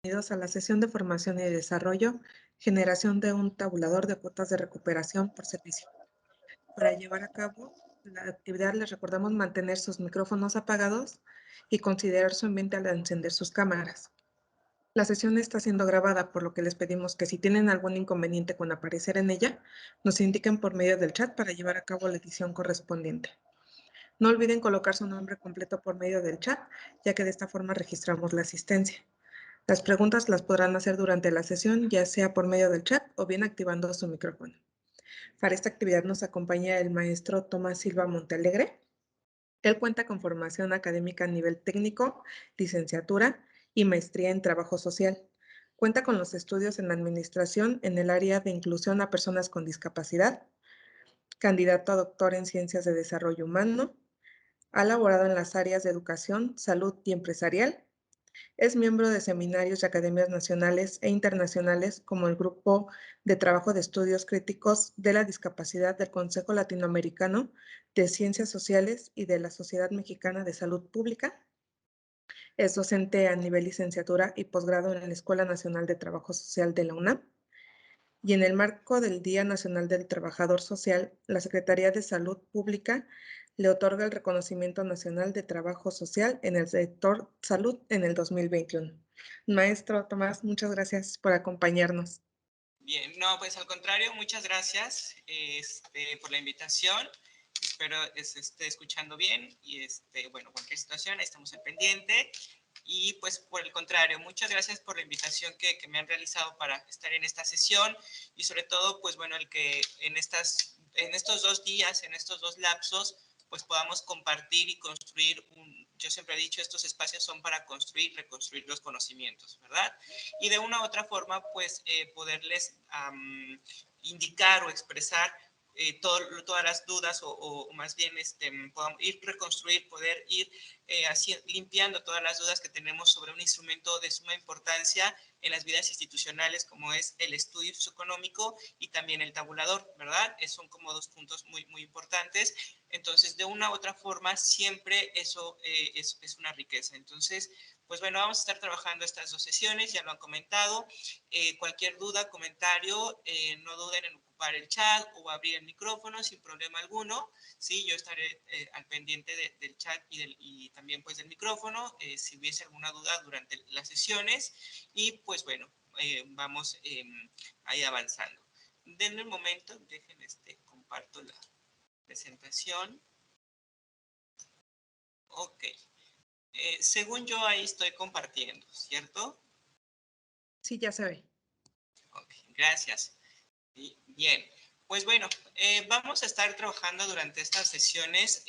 Bienvenidos a la sesión de formación y desarrollo, generación de un tabulador de cuotas de recuperación por servicio. Para llevar a cabo la actividad les recordamos mantener sus micrófonos apagados y considerar su ambiente al encender sus cámaras. La sesión está siendo grabada, por lo que les pedimos que si tienen algún inconveniente con aparecer en ella, nos indiquen por medio del chat para llevar a cabo la edición correspondiente. No olviden colocar su nombre completo por medio del chat, ya que de esta forma registramos la asistencia. Las preguntas las podrán hacer durante la sesión, ya sea por medio del chat o bien activando su micrófono. Para esta actividad nos acompaña el maestro Tomás Silva Montealegre. Él cuenta con formación académica a nivel técnico, licenciatura y maestría en trabajo social. Cuenta con los estudios en administración en el área de inclusión a personas con discapacidad, candidato a doctor en ciencias de desarrollo humano, ha laborado en las áreas de educación, salud y empresarial. Es miembro de seminarios y academias nacionales e internacionales como el Grupo de Trabajo de Estudios Críticos de la Discapacidad del Consejo Latinoamericano de Ciencias Sociales y de la Sociedad Mexicana de Salud Pública. Es docente a nivel licenciatura y posgrado en la Escuela Nacional de Trabajo Social de la UNAM. Y en el marco del Día Nacional del Trabajador Social, la Secretaría de Salud Pública le otorga el reconocimiento nacional de trabajo social en el sector salud en el 2021. Maestro Tomás, muchas gracias por acompañarnos. Bien, no, pues al contrario, muchas gracias por la invitación. Espero se esté escuchando bien y bueno, cualquier situación, estamos al pendiente. Y pues por el contrario, muchas gracias por la invitación que me han realizado para estar en esta sesión y sobre todo, pues bueno, el que en estos 2 días, en estos 2 lapsos, pues podamos compartir y construir yo siempre he dicho, estos espacios son para construir, reconstruir los conocimientos, ¿verdad? Y de una u otra forma, pues poderles indicar o expresar todas las dudas o más bien podamos ir reconstruir, poder ir limpiando todas las dudas que tenemos sobre un instrumento de suma importancia en las vidas institucionales como es el estudio socioeconómico y también el tabulador, ¿verdad? Son como dos puntos muy, muy importantes. Entonces, de una u otra forma, siempre eso es una riqueza. Entonces, pues bueno, vamos a estar trabajando estas 2 sesiones, ya lo han comentado. Cualquier duda, comentario, no duden en ocupar el chat o abrir el micrófono sin problema alguno. Sí, yo estaré al pendiente del chat y también pues del micrófono, si hubiese alguna duda durante las sesiones. Y pues bueno, vamos ahí avanzando. Denme un momento, dejen comparto la presentación. Ok. Según yo ahí estoy compartiendo, ¿cierto? Sí, ya se ve. Ok, gracias. Bien, pues bueno, vamos a estar trabajando durante estas sesiones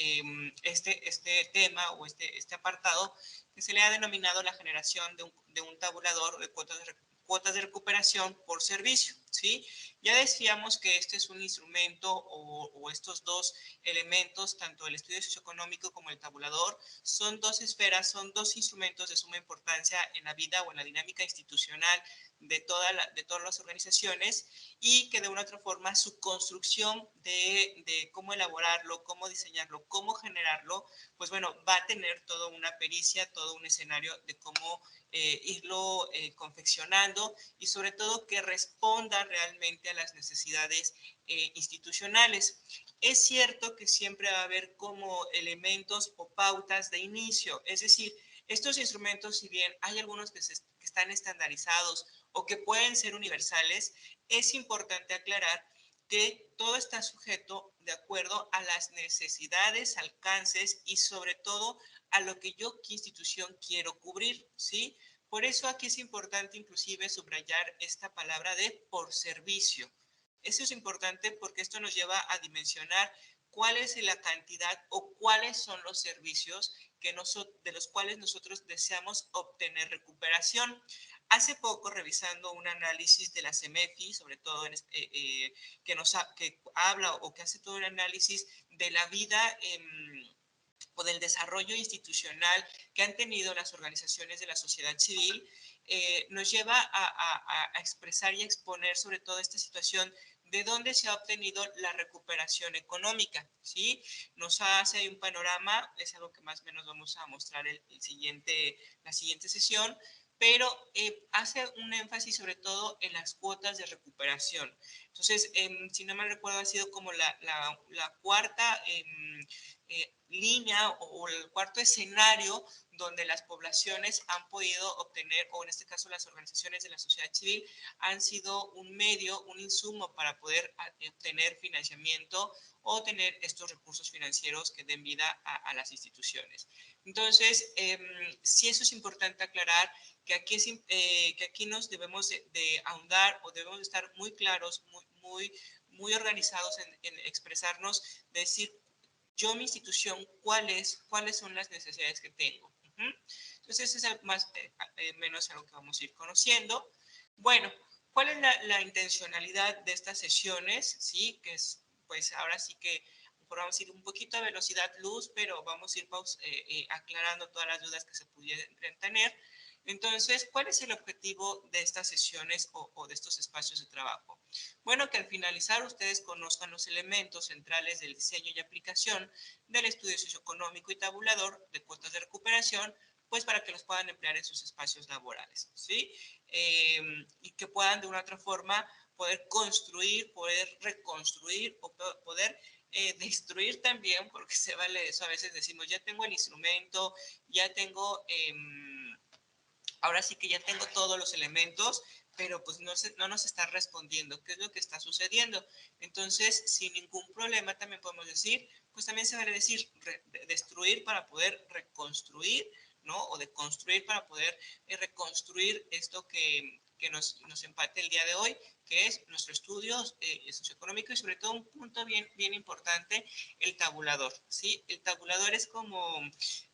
este tema o este apartado que se le ha denominado la generación de un tabulador de cuotas de recuperación por servicio, ¿sí? Ya decíamos que este es un instrumento o estos dos elementos, tanto el estudio socioeconómico como el tabulador, son dos esferas, son dos instrumentos de suma importancia en la vida o en la dinámica institucional de todas las organizaciones y que de una u otra forma su construcción de cómo elaborarlo, cómo diseñarlo, cómo generarlo, pues bueno, va a tener toda una pericia, todo un escenario de cómo irlo confeccionando y sobre todo que responda realmente a las necesidades institucionales. Es cierto que siempre va a haber como elementos o pautas de inicio, es decir, estos instrumentos, si bien hay algunos que están estandarizados o que pueden ser universales, es importante aclarar que todo está sujeto de acuerdo a las necesidades, alcances y sobre todo a lo que yo, qué institución quiero cubrir, ¿sí? Por eso aquí es importante inclusive subrayar esta palabra de por servicio. Eso es importante porque esto nos lleva a dimensionar cuál es la cantidad o cuáles son los servicios de los cuales nosotros deseamos obtener recuperación. Hace poco, revisando un análisis de la CEMEFI, sobre todo que habla o que hace todo un análisis de la vida o del desarrollo institucional que han tenido las organizaciones de la sociedad civil, nos lleva a expresar y a exponer sobre todo esta situación de dónde se ha obtenido la recuperación económica, ¿sí? Nos hace un panorama, es algo que más o menos vamos a mostrar la siguiente sesión, pero hace un énfasis sobre todo en las cuotas de recuperación. Entonces, si no me recuerdo, ha sido como la cuarta línea o el cuarto escenario donde las poblaciones han podido obtener, o en este caso las organizaciones de la sociedad civil, han sido un medio, un insumo para poder obtener financiamiento o tener estos recursos financieros que den vida a las instituciones. Entonces, sí, eso es importante aclarar, que aquí, que aquí nos debemos de ahondar o debemos de estar muy claros, muy organizados en expresarnos, decir, yo, mi institución, cuáles son las necesidades que tengo. Entonces, ese es más menos algo que vamos a ir conociendo. Bueno, ¿cuál es la intencionalidad de estas sesiones? Sí, que es, pues ahora sí que vamos a ir un poquito a velocidad luz, pero vamos a ir aclarando todas las dudas que se pudieran tener. Entonces, ¿cuál es el objetivo de estas sesiones o de estos espacios de trabajo? Bueno, que al finalizar ustedes conozcan los elementos centrales del diseño y aplicación del estudio socioeconómico y tabulador de cuotas de recuperación, pues para que los puedan emplear en sus espacios laborales, ¿sí? Y que puedan de una u otra forma poder construir, poder reconstruir o poder destruir también, porque se vale eso, a veces decimos, ya tengo el instrumento, ya tengo, ahora sí que ya tengo todos los elementos, pero pues no nos está respondiendo qué es lo que está sucediendo. Entonces, sin ningún problema también podemos decir, pues también se vale decir destruir para poder reconstruir, ¿no? O deconstruir para poder reconstruir esto que nos empate el día de hoy, que es nuestro estudio socioeconómico y sobre todo un punto bien importante, el tabulador, ¿sí? El tabulador es como,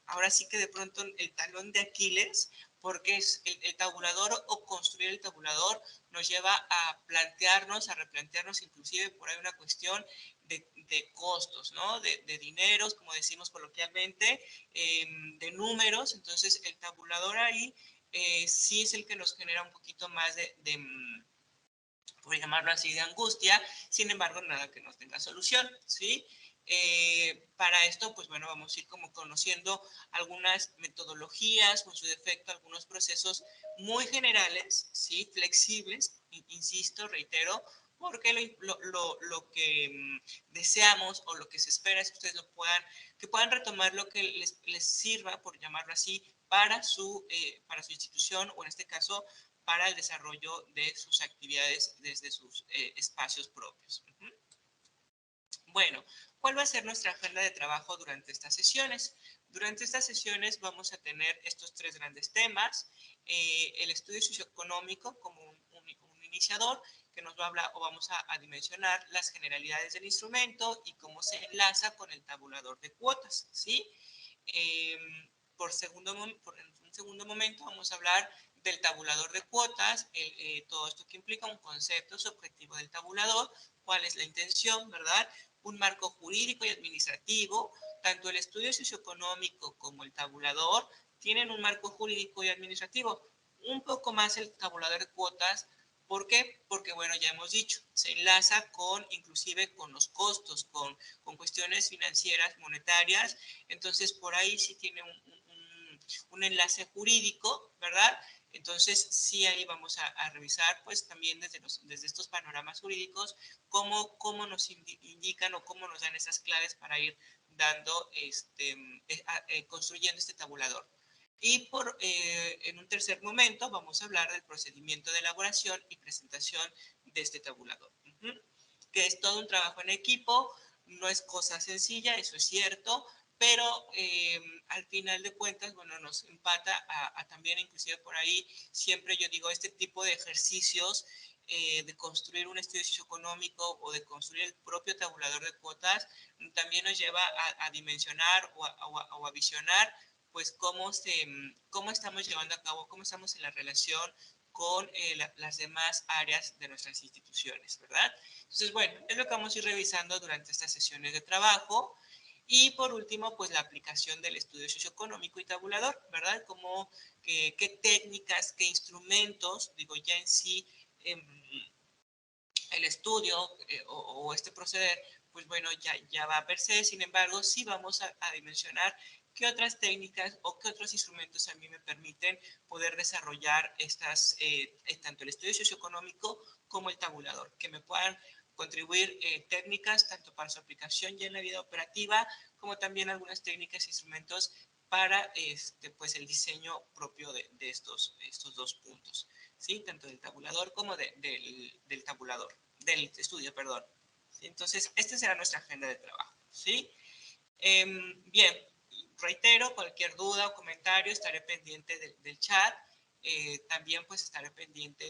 ahora sí que de pronto el talón de Aquiles, porque es el tabulador o construir el tabulador nos lleva a plantearnos, a replantearnos inclusive por ahí una cuestión de costos, ¿no? De dineros, como decimos coloquialmente, de números. Entonces el tabulador ahí sí es el que nos genera un poquito más de por llamarlo así, de angustia, sin embargo, nada que no tenga solución, ¿sí? Para esto, pues bueno, vamos a ir como conociendo algunas metodologías, con su defecto, algunos procesos muy generales, ¿sí? Flexibles, insisto, reitero, porque lo que deseamos o lo que se espera es que ustedes que puedan retomar lo que les sirva, por llamarlo así, para su institución o en este caso para el desarrollo de sus actividades desde sus espacios propios. Bueno, ¿cuál va a ser nuestra agenda de trabajo durante estas sesiones? Durante estas sesiones vamos a tener estos tres grandes temas. El estudio socioeconómico como un iniciador que nos va a hablar o vamos a dimensionar las generalidades del instrumento y cómo se enlaza con el tabulador de cuotas, ¿sí? Por un segundo momento vamos a hablar del tabulador de cuotas, todo esto que implica un concepto, su objetivo del tabulador, cuál es la intención, ¿verdad? Un marco jurídico y administrativo, tanto el estudio socioeconómico como el tabulador tienen un marco jurídico y administrativo, un poco más el tabulador de cuotas. ¿Por qué? Porque, bueno, ya hemos dicho, se enlaza inclusive con los costos, con cuestiones financieras, monetarias, entonces por ahí sí tiene un enlace jurídico, ¿verdad? Entonces, sí, ahí vamos a revisar, pues también desde estos panoramas jurídicos, cómo nos indican o cómo nos dan esas claves para ir dando, construyendo este tabulador. Y en un tercer momento vamos a hablar del procedimiento de elaboración y presentación de este tabulador, que es todo un trabajo en equipo, no es cosa sencilla, eso es cierto, pero al final de cuentas, bueno, nos empata a también, inclusive por ahí, siempre yo digo, este tipo de ejercicios de construir un estudio socioeconómico o de construir el propio tabulador de cuotas, también nos lleva a dimensionar o a visionar, pues, cómo estamos llevando a cabo, cómo estamos en la relación con las demás áreas de nuestras instituciones, ¿verdad? Entonces, bueno, es lo que vamos a ir revisando durante estas sesiones de trabajo. Y por último, pues la aplicación del estudio socioeconómico y tabulador, ¿verdad? Como qué técnicas, qué instrumentos, digo, ya en sí, el estudio o este proceder, pues bueno, ya va a verse. Sin embargo, sí vamos a dimensionar qué otras técnicas o qué otros instrumentos a mí me permiten poder desarrollar estas, tanto el estudio socioeconómico como el tabulador, que me puedan contribuir técnicas tanto para su aplicación ya en la vida operativa, como también algunas técnicas e instrumentos para pues el diseño propio de estos dos puntos, ¿sí? Tanto del tabulador como del tabulador, del estudio, perdón. ¿Sí? Entonces, esta será nuestra agenda de trabajo, ¿sí? Bien, reitero, cualquier duda o comentario, estaré pendiente del chat. También pues estaré pendiente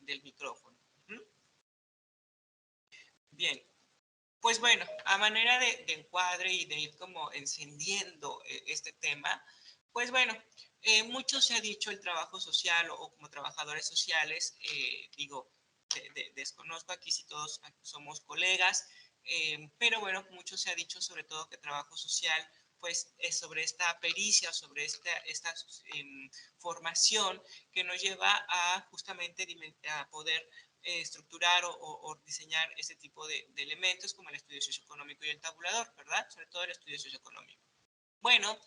del micrófono. Bien, pues bueno, a manera de encuadre y de ir como encendiendo este tema, pues bueno, mucho se ha dicho el trabajo social o como trabajadores sociales, digo, desconozco aquí si todos somos colegas, pero bueno, mucho se ha dicho sobre todo que trabajo social pues es sobre esta pericia, sobre esta formación que nos lleva a justamente a poder estructurar o diseñar este tipo de elementos como el estudio socioeconómico y el tabulador, ¿verdad? Sobre todo el estudio socioeconómico. Bueno,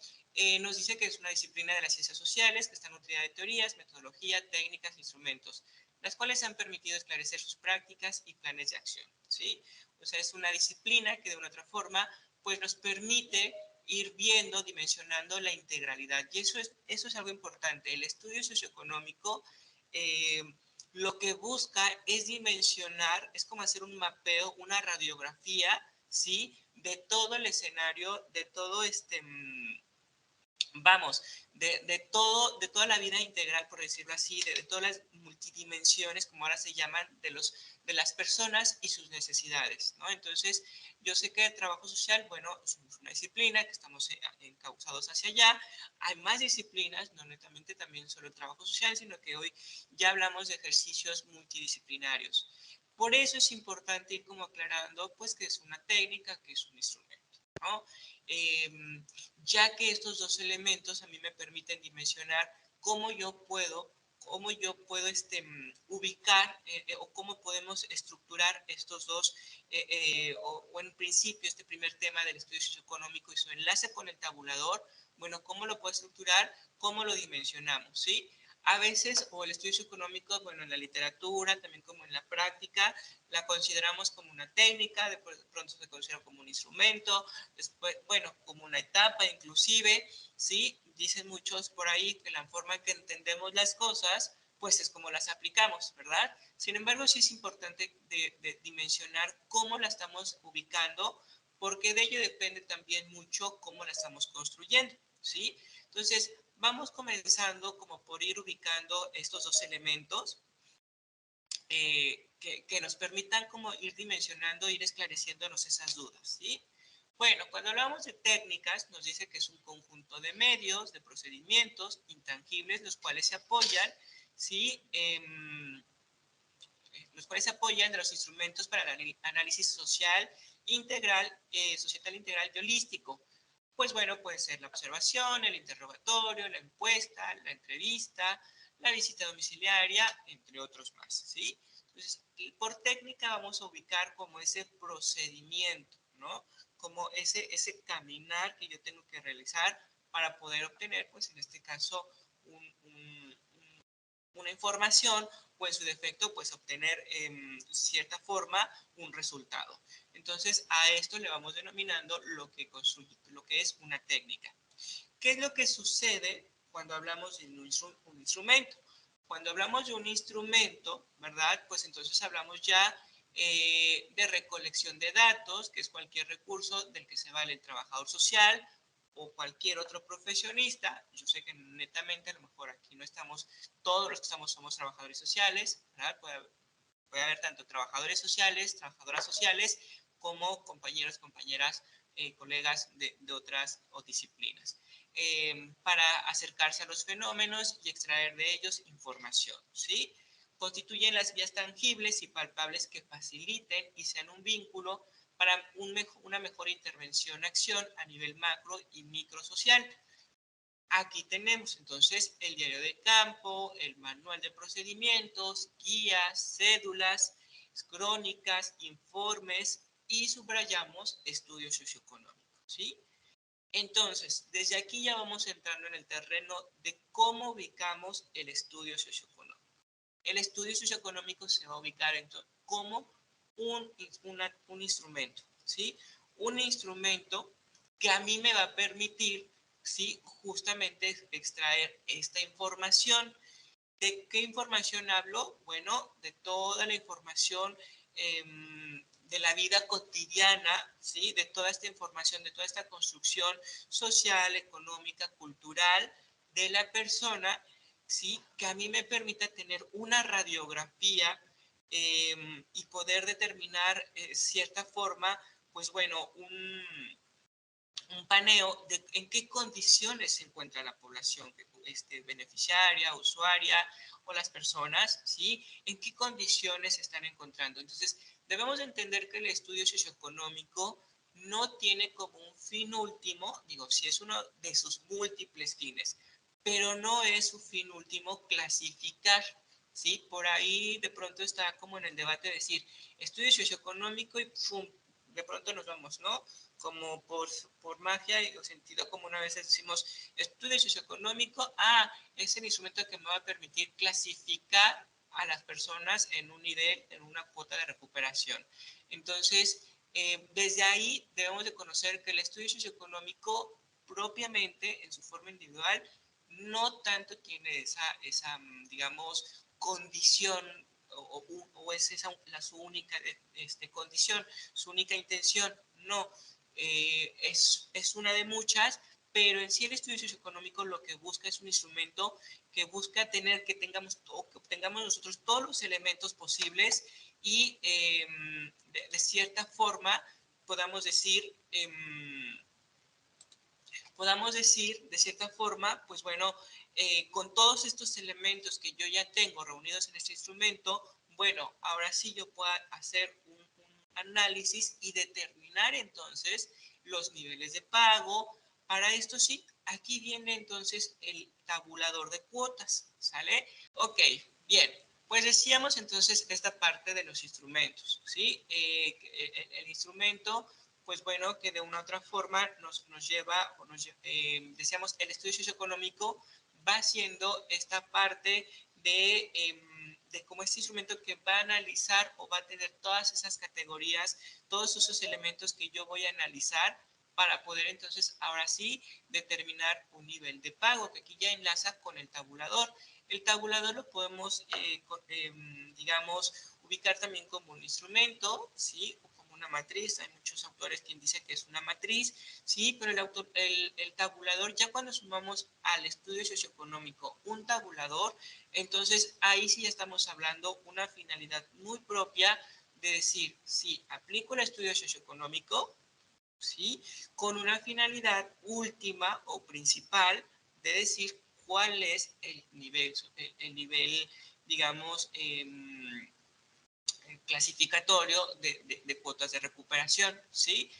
nos dice que es una disciplina de las ciencias sociales que está nutrida de teorías, metodología, técnicas, instrumentos, las cuales han permitido esclarecer sus prácticas y planes de acción, ¿sí? O sea, es una disciplina que de una otra forma, pues nos permite ir viendo, dimensionando la integralidad. Y eso es algo importante. El estudio socioeconómico lo que busca es dimensionar, es como hacer un mapeo, una radiografía, ¿sí? De todo el escenario, de todo vamos, de toda la vida integral, por decirlo así, de todas las multidimensiones, como ahora se llaman, de las personas y sus necesidades, ¿no? Entonces, yo sé que el trabajo social, bueno, somos una disciplina que estamos encausados hacia allá. Hay más disciplinas, no netamente también solo el trabajo social, sino que hoy ya hablamos de ejercicios multidisciplinarios. Por eso es importante ir como aclarando, pues, que es una técnica, que es un instrumento, ¿no? Ya que estos dos elementos a mí me permiten dimensionar cómo yo puedo ubicar o cómo podemos estructurar estos dos, o en principio este primer tema del estudio socioeconómico y su enlace con el tabulador, bueno, cómo lo puedo estructurar, cómo lo dimensionamos, ¿sí? A veces, o el estudio socioeconómico, bueno, en la literatura, también como en la práctica, la consideramos como una técnica, de pronto se considera como un instrumento, después, bueno, como una etapa inclusive, ¿sí? Dicen muchos por ahí que la forma en que entendemos las cosas, pues es como las aplicamos, ¿verdad? Sin embargo, sí es importante de dimensionar cómo la estamos ubicando, porque de ello depende también mucho cómo la estamos construyendo, ¿sí? Entonces, vamos comenzando como por ir ubicando estos dos elementos que nos permitan como ir dimensionando, ir esclareciéndonos esas dudas, ¿sí? Bueno, cuando hablamos de técnicas, nos dice que es un conjunto de medios, de procedimientos intangibles, los cuales se apoyan, ¿sí? Los cuales se apoyan de los instrumentos para el análisis social integral, societal integral y holístico. Pues bueno, puede ser la observación, el interrogatorio, la encuesta, la entrevista, la visita domiciliaria, entre otros más, ¿sí? Entonces, por técnica vamos a ubicar como ese procedimiento, ¿no? Como ese caminar que yo tengo que realizar para poder obtener, pues en este caso, una información o en su defecto, pues obtener en cierta forma un resultado. Entonces, a esto le vamos denominando lo que es una técnica. ¿Qué es lo que sucede cuando hablamos de un instrumento? Cuando hablamos de un instrumento, ¿verdad? Pues entonces hablamos ya de recolección de datos, que es cualquier recurso del que se vale el trabajador social o cualquier otro profesionista. Yo sé que netamente a lo mejor aquí no estamos, todos los que estamos somos trabajadores sociales, ¿verdad? Puede haber tanto trabajadores sociales, trabajadoras sociales, como compañeros, compañeras, colegas de otras disciplinas, para acercarse a los fenómenos y extraer de ellos información, ¿sí? Constituyen las vías tangibles y palpables que faciliten y sean un vínculo para una mejor intervención-acción a nivel macro y microsocial. Aquí tenemos entonces el diario de campo, el manual de procedimientos, guías, cédulas, crónicas, informes y subrayamos estudios socioeconómicos, ¿sí? Entonces, desde aquí ya vamos entrando en el terreno de cómo ubicamos el estudio socioeconómico. El estudio socioeconómico se va a ubicar como un instrumento, ¿sí? Un instrumento que a mí me va a permitir, ¿sí? Justamente extraer esta información. ¿De qué información hablo? Bueno, de toda la información de la vida cotidiana, ¿sí? De toda esta información, de toda esta construcción social, económica, cultural de la persona, ¿sí? Que a mí me permita tener una radiografía y poder determinar cierta forma, pues bueno, un paneo de en qué condiciones se encuentra la población beneficiaria, usuaria o las personas, ¿sí? En qué condiciones se están encontrando. Entonces, debemos entender que el estudio socioeconómico no tiene como un fin último, digo, si es uno de sus múltiples fines, pero no es su fin último clasificar, ¿sí? Por ahí de pronto está como en el debate de decir, estudio socioeconómico y ¡pum! De pronto nos vamos, ¿no? Como por magia o sentido común a veces decimos estudio socioeconómico, es el instrumento que me va a permitir clasificar a las personas en un nivel, en una cuota de recuperación. Entonces, desde ahí debemos de conocer que el estudio socioeconómico propiamente en su forma individual no tanto tiene esa digamos, condición o es esa su única condición, su única intención, no, es una de muchas, pero en sí el estudio socioeconómico lo que busca es un instrumento que busca que tengamos nosotros todos los elementos posibles y de cierta forma podamos decir, de cierta forma, pues bueno, con todos estos elementos que yo ya tengo reunidos en este instrumento, bueno, ahora sí yo puedo hacer un análisis y determinar entonces los niveles de pago. Para esto sí, aquí viene entonces el tabulador de cuotas, ¿sale? Ok, bien. Pues decíamos entonces esta parte de los instrumentos, ¿sí? El instrumento pues bueno, que de una u otra forma nos lleva, decíamos, el estudio socioeconómico va siendo esta parte de cómo este instrumento que va a analizar o va a tener todas esas categorías, todos esos elementos que yo voy a analizar para poder entonces ahora sí determinar un nivel de pago, que aquí ya enlaza con el tabulador. El tabulador lo podemos, digamos, ubicar también como un instrumento, ¿sí? Una matriz, hay muchos autores que dicen que es una matriz, sí, pero el tabulador, ya cuando sumamos al estudio socioeconómico un tabulador, entonces ahí sí ya estamos hablando una finalidad muy propia de decir, sí, aplico el estudio socioeconómico, sí, con una finalidad última o principal de decir cuál es el nivel digamos, clasificatorio de cuotas de recuperación, ¿sí?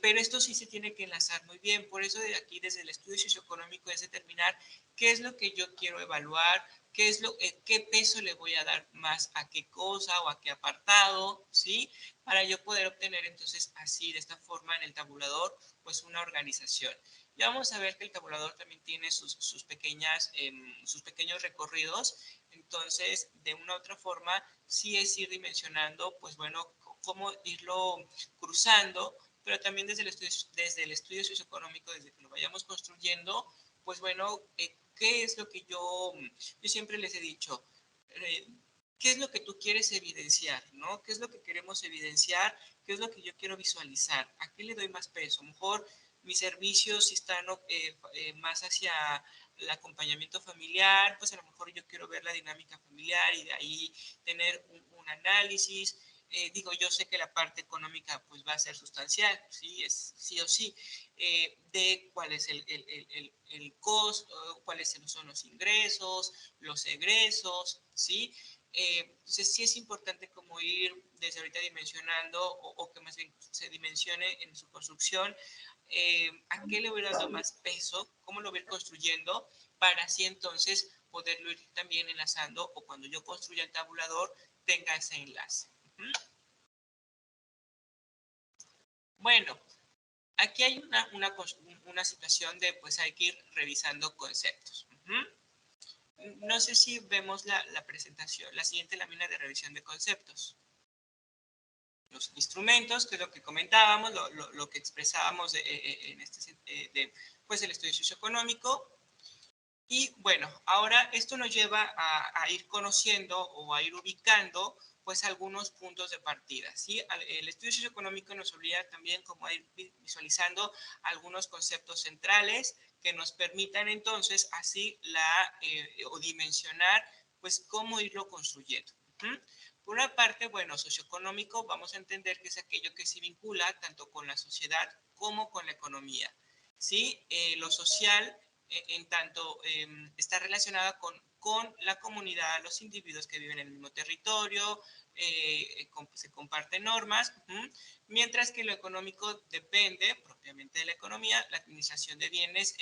Pero esto sí se tiene que enlazar muy bien, por eso de aquí desde el estudio socioeconómico es determinar qué es lo que yo quiero evaluar, qué peso le voy a dar más a qué cosa o a qué apartado, ¿sí? Para yo poder obtener entonces así, de esta forma en el tabulador, pues una organización. Ya vamos a ver que el tabulador también tiene sus pequeños recorridos, entonces de una u otra forma sí es ir dimensionando, pues bueno, cómo irlo cruzando, pero también desde el estudio socioeconómico, desde que lo vayamos construyendo, pues bueno, ¿qué es lo que yo siempre les he dicho? ¿Qué es lo que tú quieres evidenciar? ¿No? ¿Qué es lo que queremos evidenciar? ¿Qué es lo que yo quiero visualizar? ¿A qué le doy más peso? A lo mejor mis servicios si están más hacia el acompañamiento familiar, pues a lo mejor yo quiero ver la dinámica familiar y de ahí tener un análisis. Digo, yo sé que la parte económica pues va a ser sustancial, ¿sí? Es sí o sí, de cuál es el costo, cuáles son los ingresos, los egresos, ¿sí? Entonces sí es importante como ir desde ahorita dimensionando o que más bien se dimensione en su construcción a qué le voy dando más peso, cómo lo voy construyendo, para así entonces poderlo ir también enlazando o cuando yo construya el tabulador tenga ese enlace. Bueno, aquí hay una situación de, pues hay que ir revisando conceptos. No sé si vemos la presentación, la siguiente lámina de revisión de conceptos. Los instrumentos, que es lo que comentábamos, lo que expresábamos en pues el estudio socioeconómico. Y bueno, ahora esto nos lleva a ir conociendo o a ir ubicando pues algunos puntos de partida, ¿sí? El estudio socioeconómico nos obliga también como a ir visualizando algunos conceptos centrales que nos permitan entonces así o dimensionar pues cómo irlo construyendo. Por una parte, bueno, socioeconómico, vamos a entender que es aquello que se vincula tanto con la sociedad como con la economía, ¿sí? Lo social, en tanto está relacionada con la comunidad, los individuos que viven en el mismo territorio, se comparten normas, mientras que lo económico depende propiamente de la economía, la administración de bienes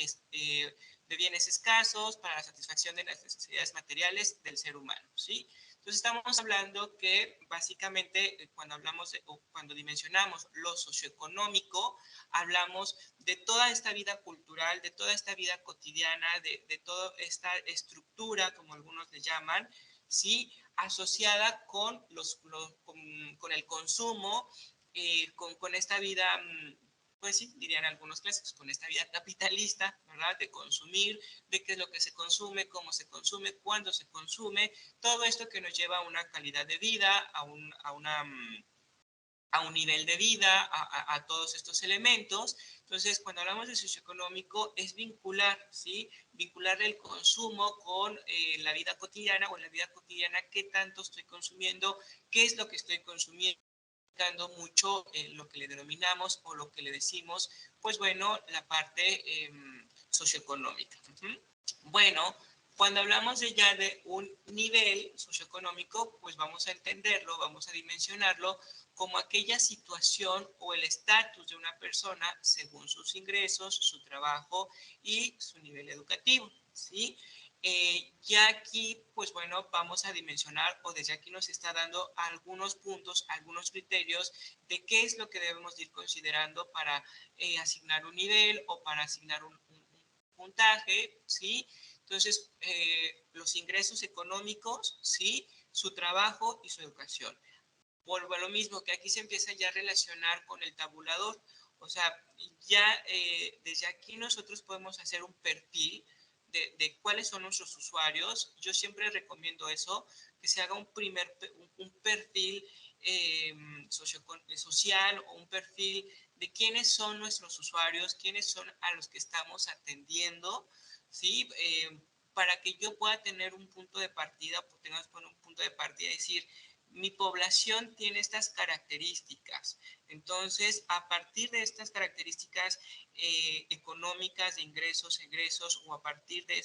escasos para la satisfacción de las necesidades materiales del ser humano, ¿sí? Entonces estamos hablando que básicamente cuando hablamos o cuando dimensionamos lo socioeconómico, hablamos de toda esta vida cultural, de toda esta vida cotidiana, de toda esta estructura, como algunos le llaman, ¿sí? Asociada con el consumo, con esta vida, pues sí, dirían algunos clásicos, con esta vida capitalista, ¿verdad? De consumir, de qué es lo que se consume, cómo se consume, cuándo se consume, todo esto que nos lleva a una calidad de vida, a un nivel de vida, a todos estos elementos. Entonces, cuando hablamos de socioeconómico, es vincular, ¿sí? Vincular el consumo con la vida cotidiana o en la vida cotidiana, qué tanto estoy consumiendo, qué es lo que estoy consumiendo, mucho lo que le denominamos o lo que le decimos, pues bueno, la parte socioeconómica. Bueno, cuando hablamos ya de un nivel socioeconómico, pues vamos a entenderlo, vamos a dimensionarlo como aquella situación o el estatus de una persona según sus ingresos, su trabajo y su nivel educativo, ¿sí? Ya aquí, pues bueno, vamos a dimensionar o desde aquí nos está dando algunos puntos, algunos criterios de qué es lo que debemos ir considerando para asignar un nivel o para asignar un puntaje, ¿sí? Entonces, los ingresos económicos, ¿sí? Su trabajo y su educación. Vuelvo a lo mismo, que aquí se empieza ya a relacionar con el tabulador. O sea, ya desde aquí nosotros podemos hacer un perfil de cuáles son nuestros usuarios. Yo siempre recomiendo eso, que se haga un perfil social o un perfil de quiénes son nuestros usuarios, quiénes son a los que estamos atendiendo, ¿sí? Para que yo pueda tener un punto de partida, tengamos un punto de partida, es decir, mi población tiene estas características. Entonces, a partir de estas características económicas, de ingresos, egresos, o a partir de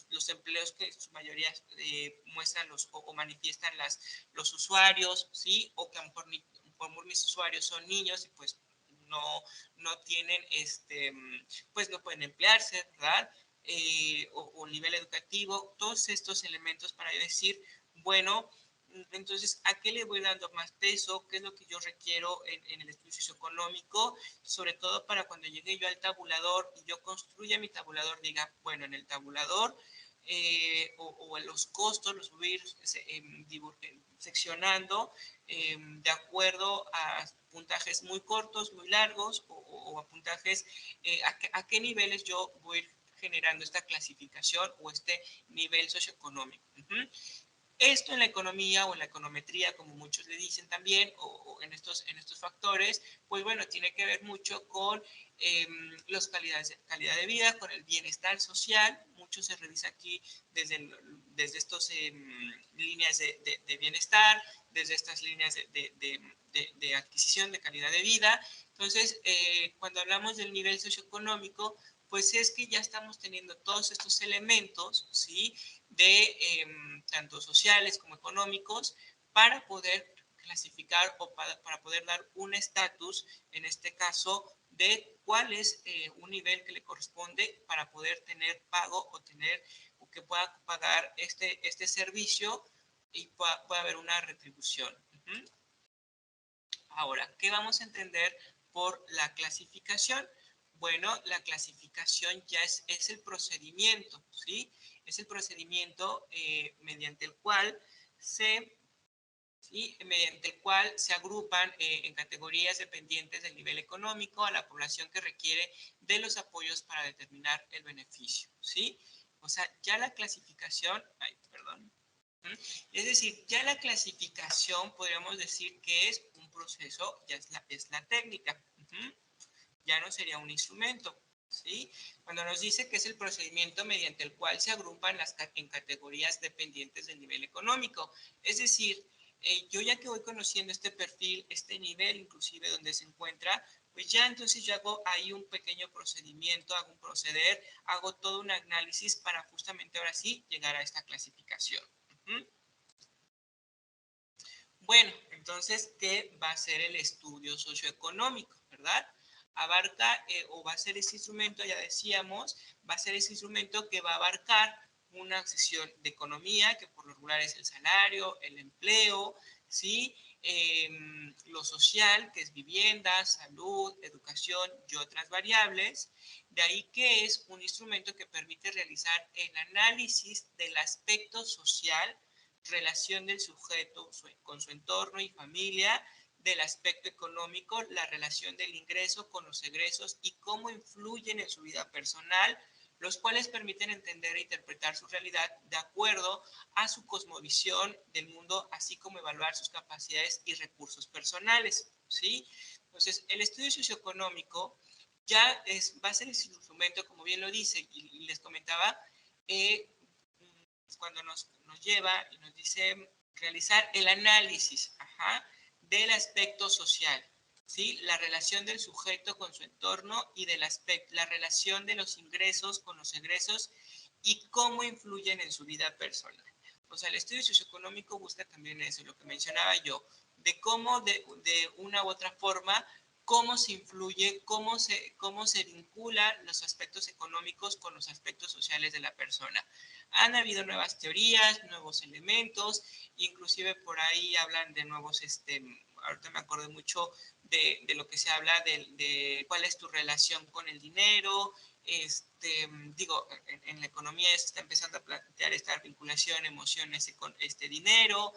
los empleos que en su mayoría muestran o manifiestan los usuarios, ¿sí? O que a lo mejor mis usuarios son niños y pues no tienen, pues no pueden emplearse, ¿verdad? O nivel educativo, todos estos elementos para decir, bueno, entonces, ¿a qué le voy dando más peso? ¿Qué es lo que yo requiero en el estudio socioeconómico? Sobre todo para cuando llegue yo al tabulador y yo construya mi tabulador, diga, bueno, en el tabulador o en los costos los voy a ir seccionando de acuerdo a puntajes muy cortos, muy largos o a puntajes, a qué niveles yo voy a ir generando esta clasificación o este nivel socioeconómico. Esto en la economía o en la econometría, como muchos le dicen también, o en estos factores, pues bueno, tiene que ver mucho con las calidad de vida, con el bienestar social. Mucho se revisa aquí desde estas líneas de bienestar, desde estas líneas de adquisición de calidad de vida. Entonces, cuando hablamos del nivel socioeconómico, pues es que ya estamos teniendo todos estos elementos, ¿sí? De tanto sociales como económicos para poder clasificar o para poder dar un estatus, en este caso, de cuál es un nivel que le corresponde para poder tener pago o que pueda pagar este servicio y pueda haber una retribución. Ahora, ¿qué vamos a entender por la clasificación. Bueno, la clasificación ya es el procedimiento, ¿sí? Es el procedimiento mediante el cual se agrupan en categorías dependientes del nivel económico a la población que requiere de los apoyos para determinar el beneficio, ¿sí? O sea, ya la clasificación, perdón, es decir, ya la clasificación podríamos decir que es un proceso, ya es la técnica, ya no sería un instrumento, ¿sí? Cuando nos dice que es el procedimiento mediante el cual se agrupan en categorías dependientes del nivel económico, es decir, yo ya que voy conociendo este perfil, este nivel inclusive donde se encuentra, pues ya entonces yo hago ahí un pequeño procedimiento, hago un proceder, hago todo un análisis para justamente ahora sí llegar a esta clasificación. Bueno, entonces, ¿qué va a ser el estudio socioeconómico, verdad? Abarca, o va a ser ese instrumento, ya decíamos, va a ser ese instrumento que va a abarcar una sección de economía, que por lo regular es el salario, el empleo, ¿sí? Lo social, que es vivienda, salud, educación y otras variables. De ahí que es un instrumento que permite realizar el análisis del aspecto social, relación del sujeto con su entorno y familia, del aspecto económico, la relación del ingreso con los egresos y cómo influyen en su vida personal, los cuales permiten entender e interpretar su realidad de acuerdo a su cosmovisión del mundo, así como evaluar sus capacidades y recursos personales, ¿sí? Entonces, el estudio socioeconómico ya va a ser ese instrumento, como bien lo dice, y les comentaba, cuando nos lleva y nos dice realizar el análisis del aspecto social, ¿sí? La relación del sujeto con su entorno y la relación de los ingresos con los egresos y cómo influyen en su vida personal. O sea, el estudio socioeconómico busca también eso, lo que mencionaba yo, de cómo de una u otra forma, cómo se influye, cómo se vinculan los aspectos económicos con los aspectos sociales de la persona. Han habido nuevas teorías, nuevos elementos, inclusive por ahí hablan de nuevos, ahorita me acordé mucho de lo que se habla de cuál es tu relación con el dinero, digo, en la economía se está empezando a plantear esta vinculación, emociones con este dinero.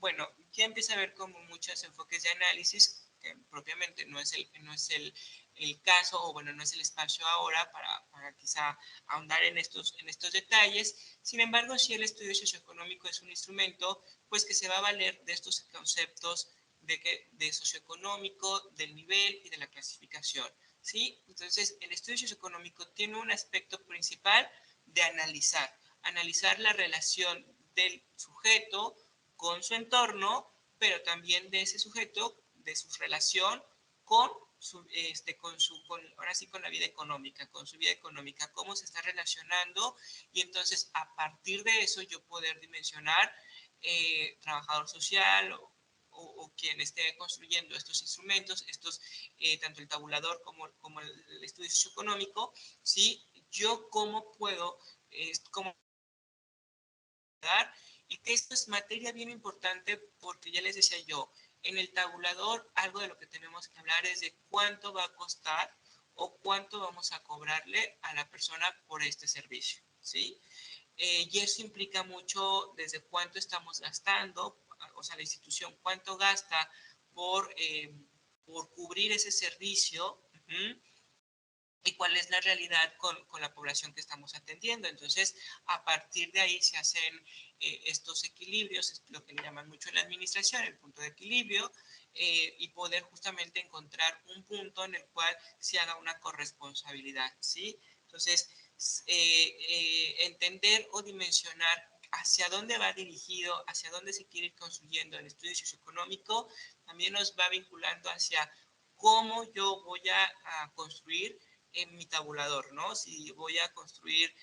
Bueno, ya empieza a haber como muchos enfoques de análisis, que propiamente no es el caso, o bueno, no es el espacio ahora para quizá ahondar en estos detalles. Sin embargo, sí, el estudio socioeconómico es un instrumento pues que se va a valer de estos conceptos de socioeconómico, del nivel y de la clasificación, ¿sí? Entonces, el estudio socioeconómico tiene un aspecto principal de analizar la relación del sujeto con su entorno, pero también de ese sujeto, de su relación con ahora sí con la vida económica, con su vida económica, cómo se está relacionando, y entonces a partir de eso yo poder dimensionar trabajador social o quien esté construyendo estos instrumentos, tanto el tabulador como el estudio socioeconómico, ¿sí? Yo cómo puedo, cómo dar, y que esto es materia bien importante porque ya les decía yo, en el tabulador algo de lo que tenemos que hablar es de cuánto va a costar o cuánto vamos a cobrarle a la persona por este servicio, ¿sí? Y eso implica mucho desde cuánto estamos gastando, o sea, la institución cuánto gasta por cubrir ese servicio, y cuál es la realidad con la población que estamos atendiendo. Entonces, a partir de ahí se hacen estos equilibrios, es lo que le llaman mucho en la administración, el punto de equilibrio, y poder justamente encontrar un punto en el cual se haga una corresponsabilidad, ¿sí? Entonces, entender o dimensionar hacia dónde va dirigido, hacia dónde se quiere ir construyendo el estudio socioeconómico, también nos va vinculando hacia cómo yo voy a construir en mi tabulador, ¿no? Si voy a construir,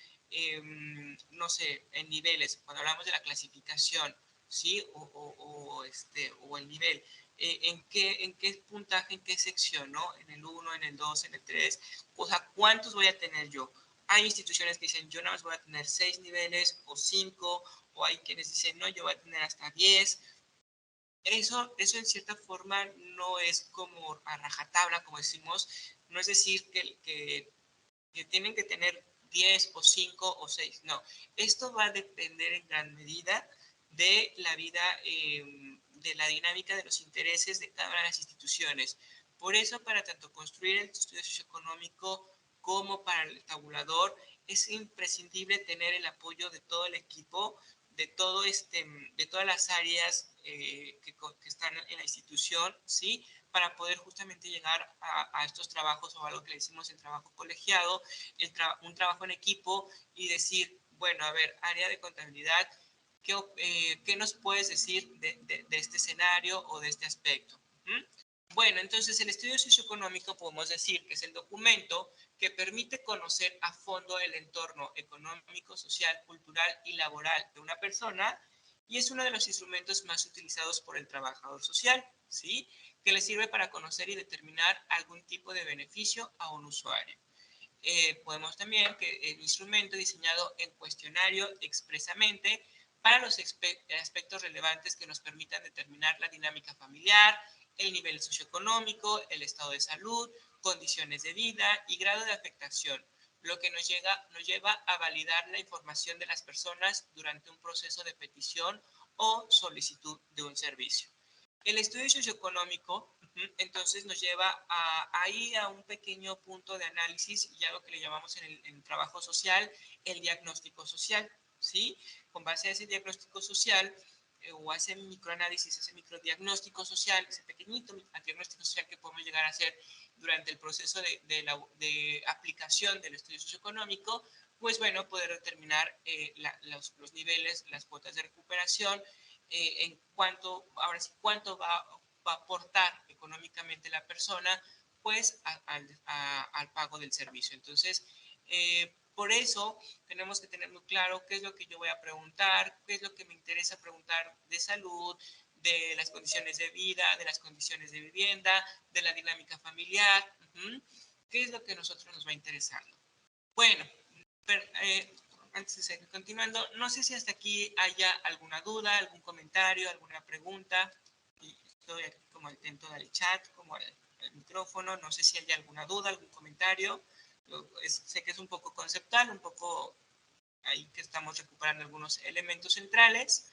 no sé, en niveles, cuando hablamos de la clasificación, ¿sí? O el nivel, ¿en qué puntaje, en qué sección, ¿no? En el 1, en el 2, en el 3, o sea, ¿cuántos voy a tener yo? Hay instituciones que dicen, yo nada más voy a tener 6 niveles o 5, o hay quienes dicen, no, yo voy a tener hasta 10. Eso en cierta forma no es como a rajatabla, como decimos, no es decir que tienen que tener 10 o 5 o 6, no. Esto va a depender en gran medida de la vida, de la dinámica de los intereses de cada una de las instituciones. Por eso, para tanto construir el estudio socioeconómico como para el tabulador, es imprescindible tener el apoyo de todo el equipo, de, de todas las áreas que están en la institución, ¿sí? Para poder justamente llegar a estos trabajos o a lo que le decimos el trabajo colegiado, un trabajo en equipo y decir, bueno, a ver, área de contabilidad, ¿qué nos puedes decir de este escenario o de este aspecto? ¿Mm? Bueno, entonces el estudio socioeconómico podemos decir que es el documento que permite conocer a fondo el entorno económico, social, cultural y laboral de una persona y es uno de los instrumentos más utilizados por el trabajador social, ¿sí? Que le sirve para conocer y determinar algún tipo de beneficio a un usuario. Podemos también que el instrumento diseñado en cuestionario expresamente para los aspectos relevantes que nos permitan determinar la dinámica familiar, el nivel socioeconómico, el estado de salud, condiciones de vida y grado de afectación, lo que nos lleva a validar la información de las personas durante un proceso de petición o solicitud de un servicio. El estudio socioeconómico entonces nos lleva ahí a un pequeño punto de análisis y algo que le llamamos en el trabajo social el diagnóstico social, ¿sí? Con base a ese diagnóstico social o a ese microanálisis, ese microdiagnóstico social, ese pequeñito diagnóstico social que podemos llegar a hacer durante el proceso de aplicación del estudio socioeconómico, pues bueno, poder determinar los niveles, las cuotas de recuperación, en cuánto, ahora sí, cuánto va a aportar económicamente la persona, pues al pago del servicio. Entonces, por eso tenemos que tener muy claro qué es lo que yo voy a preguntar, qué es lo que me interesa preguntar de salud, de las condiciones de vida, de las condiciones de vivienda, de la dinámica familiar, qué es lo que a nosotros nos va interesando. Bueno, antes de seguir continuando, no sé si hasta aquí haya alguna duda, algún comentario, alguna pregunta. Estoy aquí como atento al chat, como al micrófono. No sé si hay alguna duda, algún comentario. Sé que es un poco conceptual, un poco ahí que estamos recuperando algunos elementos centrales.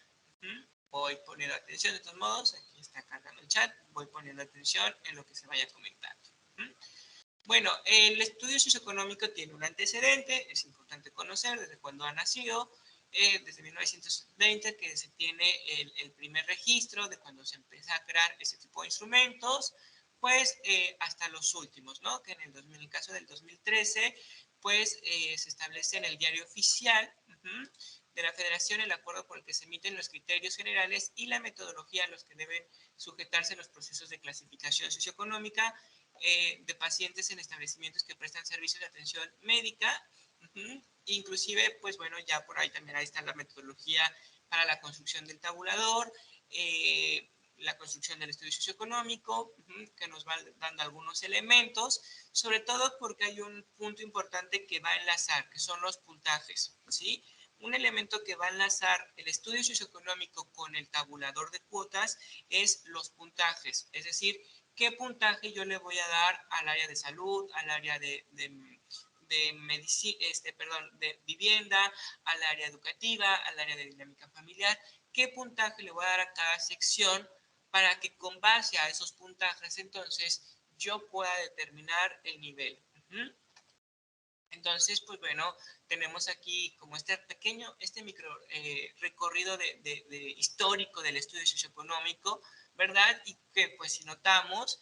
Voy poniendo atención de todos modos. Aquí está cargando el chat. Voy poniendo atención en lo que se vaya comentando. Bueno, el estudio socioeconómico tiene un antecedente, es importante conocer desde cuándo ha nacido, desde 1920 que se tiene el primer registro de cuando se empieza a crear ese tipo de instrumentos, pues hasta los últimos, ¿no? Que en el caso del 2013, pues se establece en el diario oficial de la Federación el acuerdo por el que se emiten los criterios generales y la metodología a los que deben sujetarse los procesos de clasificación socioeconómica de pacientes en establecimientos que prestan servicios de atención médica. Inclusive, pues bueno, ya por ahí también ahí está la metodología para la construcción del tabulador, la construcción del estudio socioeconómico, que nos va dando algunos elementos, sobre todo porque hay un punto importante que va a enlazar, que son los puntajes, ¿sí? Un elemento que va a enlazar el estudio socioeconómico con el tabulador de cuotas es los puntajes, es decir, qué puntaje yo le voy a dar al área de salud, al área de medicina, de vivienda, al área educativa, al área de dinámica familiar, qué puntaje le voy a dar a cada sección para que con base a esos puntajes entonces yo pueda determinar el nivel. Entonces, pues bueno, tenemos aquí como este micro recorrido histórico del estudio socioeconómico, ¿verdad? Y que pues si notamos,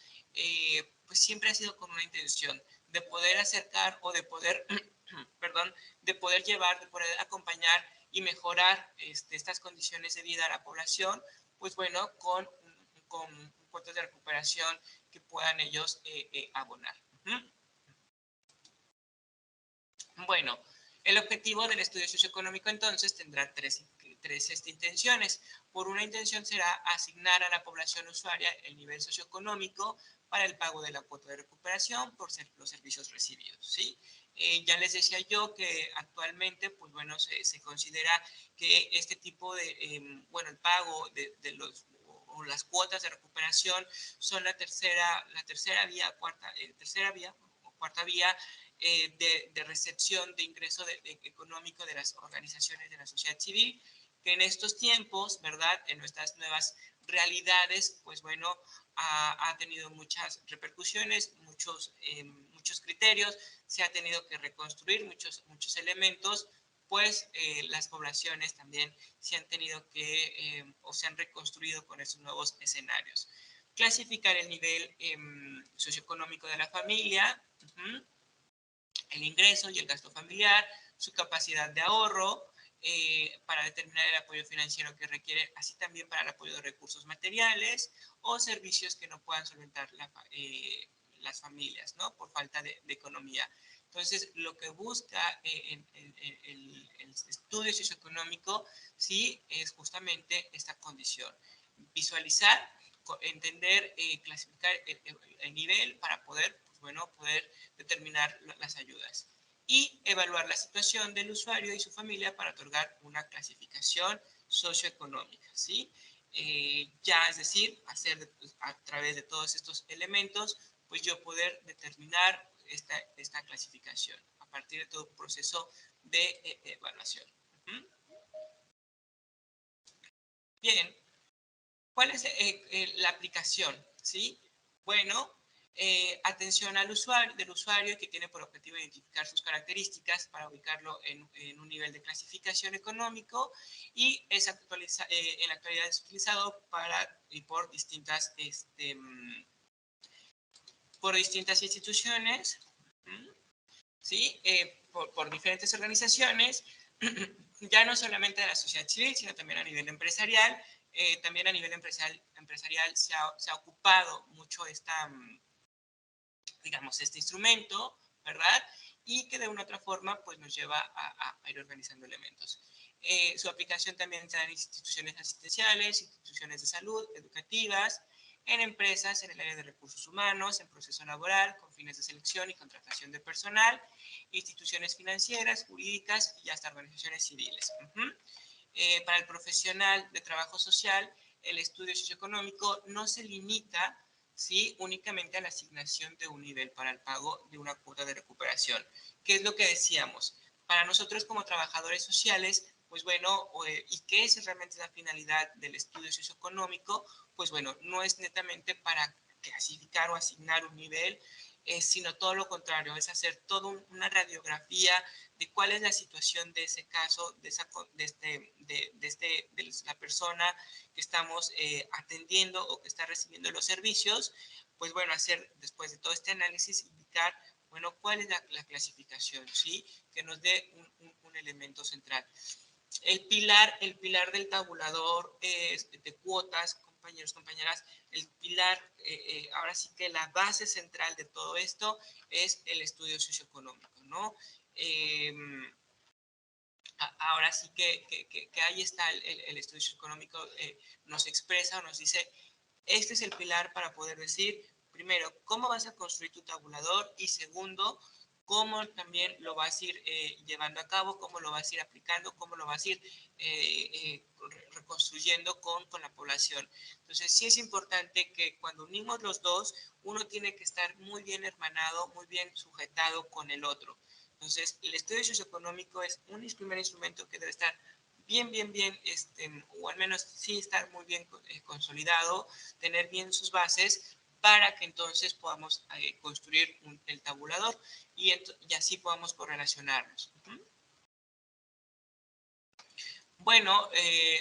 pues siempre ha sido con una intención de poder acercar o de poder, perdón, de poder llevar, de poder acompañar y mejorar estas condiciones de vida a la población, pues bueno, con cuotas de recuperación que puedan ellos abonar. Bueno, el objetivo del estudio socioeconómico entonces tendrá tres intenciones. Por una intención será asignar a la población usuaria el nivel socioeconómico para el pago de la cuota de recuperación por los servicios recibidos, ¿sí? Ya les decía yo que actualmente, pues bueno, se considera que este tipo de, bueno, el pago de los o las cuotas de recuperación son la tercera vía, cuarta vía de recepción de ingreso económico de las organizaciones de la sociedad civil, que en estos tiempos, ¿verdad? En nuestras nuevas realidades, pues bueno, ha tenido muchas repercusiones, muchos criterios, se ha tenido que reconstruir muchos elementos, pues las poblaciones también se han tenido que, o se han reconstruido con estos nuevos escenarios. Clasificar el nivel socioeconómico de la familia, el ingreso y el gasto familiar, su capacidad de ahorro, para determinar el apoyo financiero que requiere, así también para el apoyo de recursos materiales o servicios que no puedan solventar las familias, ¿no? Por falta de economía. Entonces, lo que busca el estudio socioeconómico, sí, es justamente esta condición. Visualizar, entender, clasificar el nivel para poder, pues bueno, poder determinar las ayudas y evaluar la situación del usuario y su familia para otorgar una clasificación socioeconómica, ¿sí? Ya, es decir, a través de todos estos elementos, pues yo poder determinar esta clasificación a partir de todo un proceso de evaluación. Bien, ¿cuál es la aplicación? ¿Sí? Bueno, atención al del usuario que tiene por objetivo identificar sus características para ubicarlo en un nivel de clasificación económico y en la actualidad es utilizado por distintas instituciones, ¿sí? Por diferentes organizaciones, ya no solamente de la sociedad civil, sino también a nivel empresarial. También a nivel empresarial se ha ocupado mucho digamos, este instrumento, ¿verdad? Y que de una u otra forma pues nos lleva a ir organizando elementos. Su aplicación también está en instituciones asistenciales, instituciones de salud, educativas, en empresas, en el área de recursos humanos, en proceso laboral, con fines de selección y contratación de personal, instituciones financieras, jurídicas y hasta organizaciones civiles. Para el profesional de trabajo social, el estudio socioeconómico no se limita, ¿sí?, únicamente a la asignación de un nivel para el pago de una cuota de recuperación. ¿Qué es lo que decíamos? Para nosotros como trabajadores sociales, pues bueno, ¿y qué es realmente la finalidad del estudio socioeconómico? Pues bueno, no es netamente para clasificar o asignar un nivel, sino todo lo contrario, es hacer toda una radiografía de cuál es la situación de ese caso, de la persona que estamos atendiendo o que está recibiendo los servicios. Pues bueno, hacer después de todo este análisis, indicar, bueno, cuál es la clasificación, ¿sí? Que nos dé un elemento central. El pilar del tabulador de cuotas, compañeros, compañeras, el pilar, ahora sí que la base central de todo esto es el estudio socioeconómico, ¿no? Ahora sí que ahí está el estudio socioeconómico, nos expresa o nos dice, este es el pilar para poder decir, primero, cómo vas a construir tu tabulador y segundo, cómo también lo vas a ir llevando a cabo, cómo lo vas a ir aplicando, cómo lo vas a ir reconstruyendo con la población. Entonces, sí es importante que cuando unimos los dos, uno tiene que estar muy bien hermanado, muy bien sujetado con el otro. Entonces, el estudio socioeconómico es un primer instrumento que debe estar bien, o al menos sí estar muy bien consolidado, tener bien sus bases para que entonces podamos construir el tabulador y así podamos correlacionarnos. Bueno,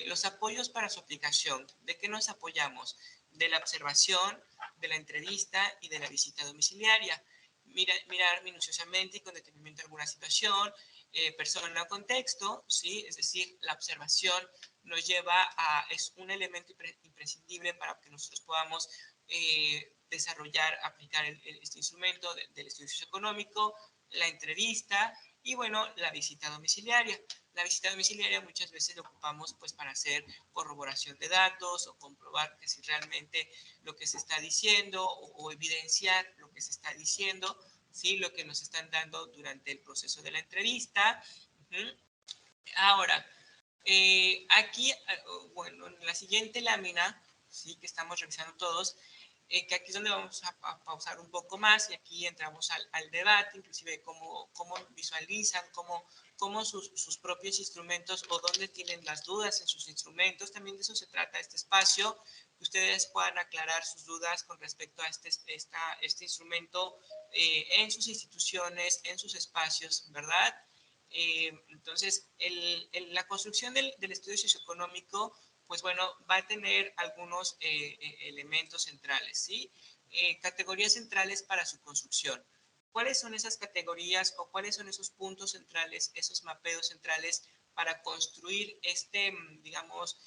los apoyos para su aplicación. ¿De qué nos apoyamos? De la observación, de la entrevista y de la visita domiciliaria. Mirar minuciosamente y con detenimiento alguna situación, persona o contexto, ¿sí? Es decir, la observación nos lleva es un elemento imprescindible para que nosotros podamos desarrollar, aplicar este instrumento del estudio socioeconómico, la entrevista y, bueno, la visita domiciliaria. La visita domiciliaria muchas veces lo ocupamos pues para hacer corroboración de datos o comprobar que si realmente lo que se está diciendo o evidenciar lo que se está diciendo, ¿sí?, lo que nos están dando durante el proceso de la entrevista. Ahora, aquí, bueno, en la siguiente lámina, ¿sí? Que estamos revisando todos, que aquí es donde vamos a pausar un poco más y aquí entramos al debate, inclusive cómo visualizan, cómo sus propios instrumentos o dónde tienen las dudas en sus instrumentos. También de eso se trata este espacio, que ustedes puedan aclarar sus dudas con respecto a este instrumento en sus instituciones, en sus espacios, ¿verdad? Entonces, la construcción del estudio socioeconómico, pues bueno, va a tener algunos elementos centrales, ¿sí? Categorías centrales para su construcción. ¿Cuáles son esas categorías o cuáles son esos puntos centrales, esos mapeos centrales para construir digamos,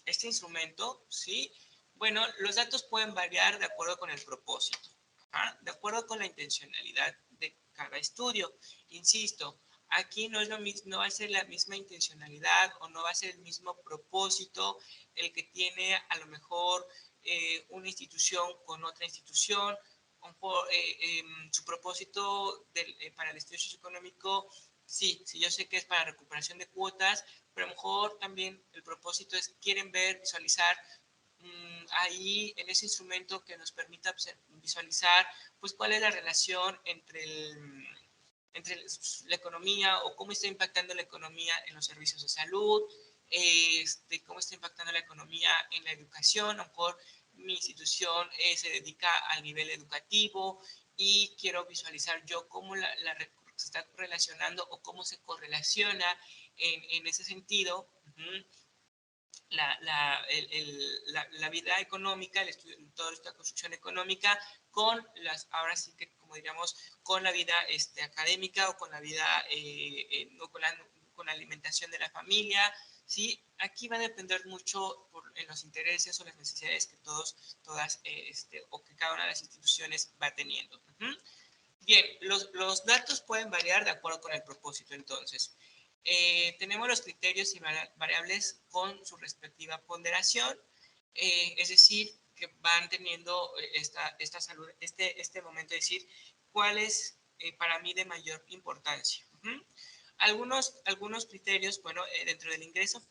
este instrumento, ¿sí? Bueno, los datos pueden variar de acuerdo con el propósito, de acuerdo con la intencionalidad de cada estudio. Insisto, aquí no es lo mismo, no va a ser la misma intencionalidad o no va a ser el mismo propósito el que tiene a lo mejor una institución con otra institución. Su propósito para el estudio socioeconómico, sí, yo sé que es para recuperación de cuotas, pero a lo mejor también el propósito es, quieren ver, visualizar ahí en ese instrumento que nos permita visualizar, pues cuál es la relación entre la economía o cómo está impactando la economía en los servicios de salud, cómo está impactando la economía en la educación. A lo mejor mi institución se dedica al nivel educativo y quiero visualizar yo cómo se está relacionando o cómo se correlaciona en ese sentido la vida económica, toda esta construcción económica con ahora sí que como diríamos, con la vida académica o con la vida, con la alimentación de la familia, ¿sí? Aquí va a depender mucho en los intereses o las necesidades que todas, o que cada una de las instituciones va teniendo. Bien, los datos pueden variar de acuerdo con el propósito, entonces. Tenemos los criterios y variables con su respectiva ponderación, es decir, que van teniendo esta salud, este momento de decir cuál es para mí de mayor importancia. Algunos criterios, bueno, dentro del ingreso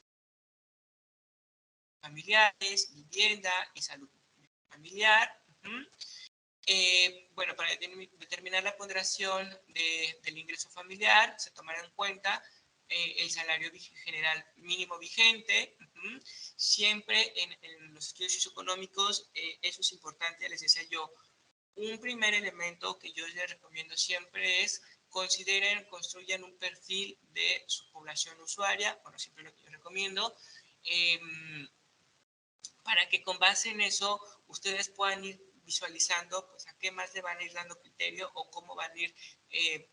familiares, vivienda y salud familiar. Bueno, para determinar la ponderación del ingreso familiar, se tomará en cuenta el salario general mínimo vigente. Siempre en los estudios socioeconómicos, eso es importante, les decía yo, un primer elemento que yo les recomiendo siempre es construyan un perfil de su población usuaria, bueno, siempre lo que yo recomiendo, para que con base en eso ustedes puedan ir visualizando pues a qué más le van a ir dando criterio o cómo van a ir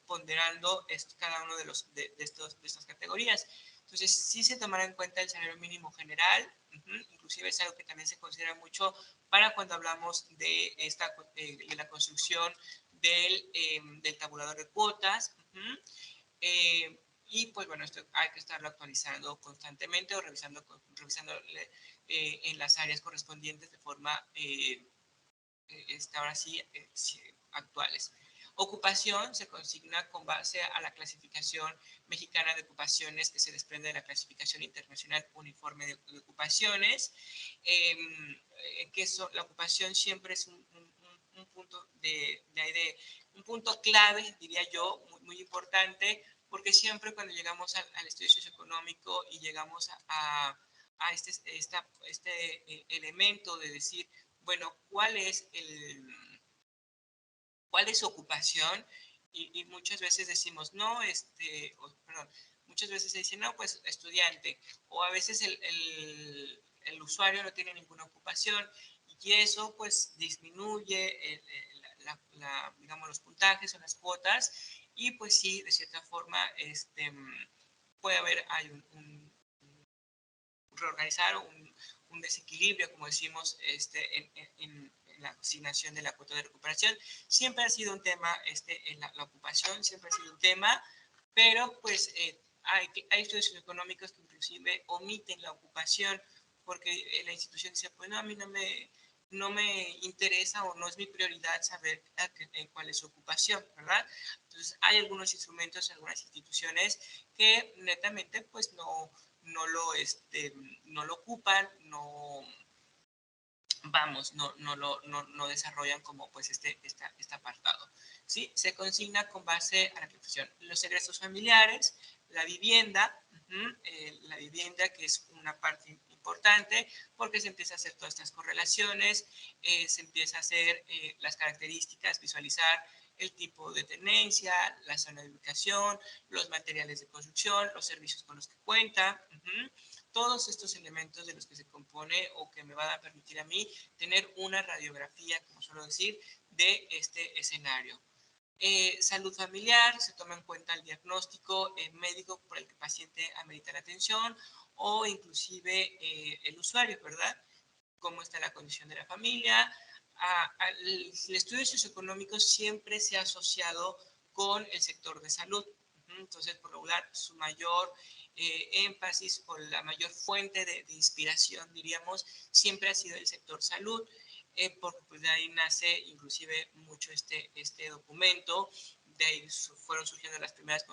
ponderando cada uno de estas categorías. Entonces, sí se tomará en cuenta el salario mínimo general, inclusive es algo que también se considera mucho para cuando hablamos de la construcción del tabulador de cuotas. Y pues bueno, esto hay que estarlo actualizando constantemente o revisando en las áreas correspondientes de forma, ahora sí, actuales. Ocupación se consigna con base a la clasificación mexicana de ocupaciones que se desprende de la clasificación internacional uniforme de ocupaciones, la ocupación siempre es un punto un punto clave, diría yo, muy importante, porque siempre cuando llegamos al estudio socioeconómico y llegamos a este elemento de decir, bueno, ¿cuál es su ocupación? Y muchas veces decimos, no, perdón, muchas veces se dice, no, pues estudiante, o a veces el usuario no tiene ninguna ocupación, y eso pues disminuye digamos, los puntajes o las cuotas, y pues sí, de cierta forma, puede haber hay reorganizar un desequilibrio, como decimos, en la asignación de la cuota de recuperación. Siempre ha sido un tema, la ocupación siempre ha sido un tema, pero pues hay estudios económicos que inclusive omiten la ocupación porque la institución dice, pues no, a mí no me interesa o no es mi prioridad saber cuál es su ocupación, ¿verdad? Entonces hay algunos instrumentos, algunas instituciones que netamente pues no lo ocupan, no desarrollan como pues este apartado. ¿Sí? Se consigna con base a la profesión. Los egresos familiares, la vivienda, la vivienda que es una parte importante porque se empieza a hacer todas estas correlaciones, se empieza a hacer las características, visualizar el tipo de tenencia, la zona de ubicación, los materiales de construcción, los servicios con los que cuenta, todos estos elementos de los que se compone o que me van a permitir a mí tener una radiografía, como suelo decir, de este escenario. Salud familiar, se toma en cuenta el diagnóstico médico por el que el paciente amerita la atención o inclusive el usuario, ¿verdad? Cómo está la condición de la familia. El estudio socioeconómico siempre se ha asociado con el sector de salud. Entonces, por regular, su mayor énfasis o la mayor fuente de inspiración, diríamos, siempre ha sido el sector salud, porque pues, de ahí nace inclusive mucho este documento, de ahí fueron surgiendo las primeras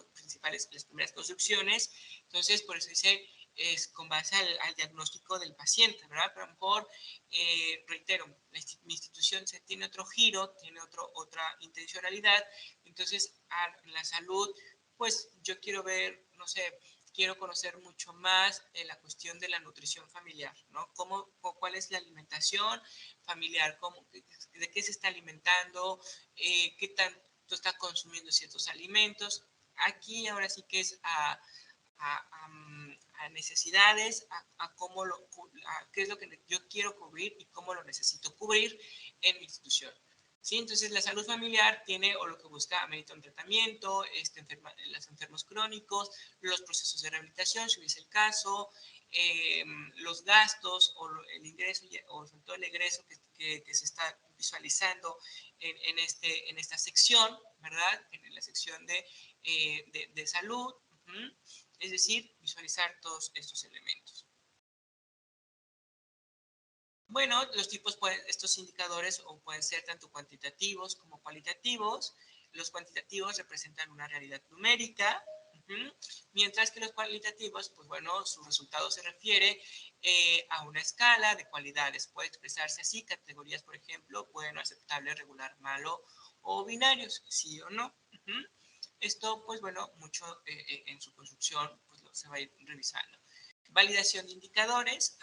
construcciones. Entonces, por eso dice, es con base al diagnóstico del paciente, ¿verdad? Pero a lo mejor, reitero, mi institución tiene otro giro, tiene otra intencionalidad. Entonces, en la salud, pues yo quiero ver, no sé, quiero conocer mucho más la cuestión de la nutrición familiar, ¿no? ¿Cuál es la alimentación familiar? ¿De qué se está alimentando? ¿Qué tanto está consumiendo ciertos alimentos? Aquí ahora sí que es a necesidades, qué es lo que yo quiero cubrir y cómo lo necesito cubrir en mi institución. ¿Sí? Entonces, la salud familiar tiene o lo que busca amerita un tratamiento, los enfermos crónicos, los procesos de rehabilitación, si hubiese el caso, los gastos o el ingreso, o sobre todo el egreso que se está visualizando en esta sección, ¿verdad? En la sección de salud. Es decir, visualizar todos estos elementos. Bueno, estos indicadores pueden ser tanto cuantitativos como cualitativos. Los cuantitativos representan una realidad numérica, mientras que los cualitativos, pues bueno, su resultado se refiere a una escala de cualidades. Puede expresarse así, categorías, por ejemplo, bueno, aceptable, regular, malo o binarios, sí o no. Esto, pues bueno, mucho en su construcción pues, se va a ir revisando. Validación de indicadores,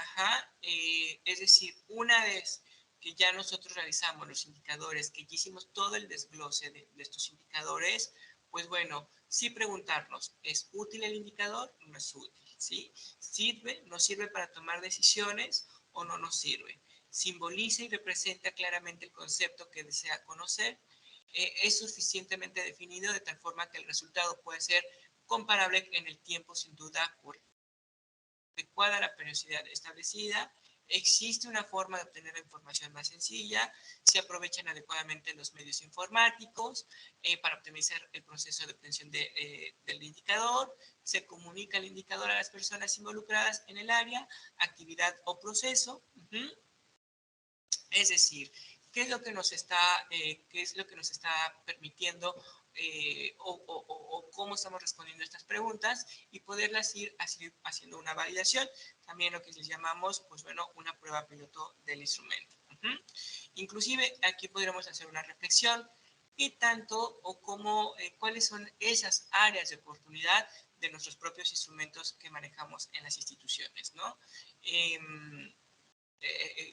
es decir, una vez que ya nosotros realizamos los indicadores, que ya hicimos todo el desglose de estos indicadores, pues bueno, sí preguntarnos, ¿es útil el indicador? No es útil, ¿sí? ¿Sirve? ¿No sirve para tomar decisiones o no nos sirve? ¿Simboliza y representa claramente el concepto que desea conocer? ¿Es suficientemente definido de tal forma que el resultado puede ser comparable en el tiempo, sin duda, por adecuada la periodicidad establecida? ¿Existe una forma de obtener la información más sencilla? ¿Se aprovechan adecuadamente los medios informáticos para optimizar el proceso de obtención del indicador? ¿Se comunica el indicador a las personas involucradas en el área, actividad o proceso? Es decir, ¿qué es lo que nos está permitiendo o cómo estamos respondiendo a estas preguntas y poderlas ir haciendo una validación? También lo que les llamamos, pues bueno, una prueba piloto del instrumento. Inclusive aquí podríamos hacer una reflexión. ¿Qué tanto o cómo, cuáles son esas áreas de oportunidad de nuestros propios instrumentos que manejamos en las instituciones, ¿no?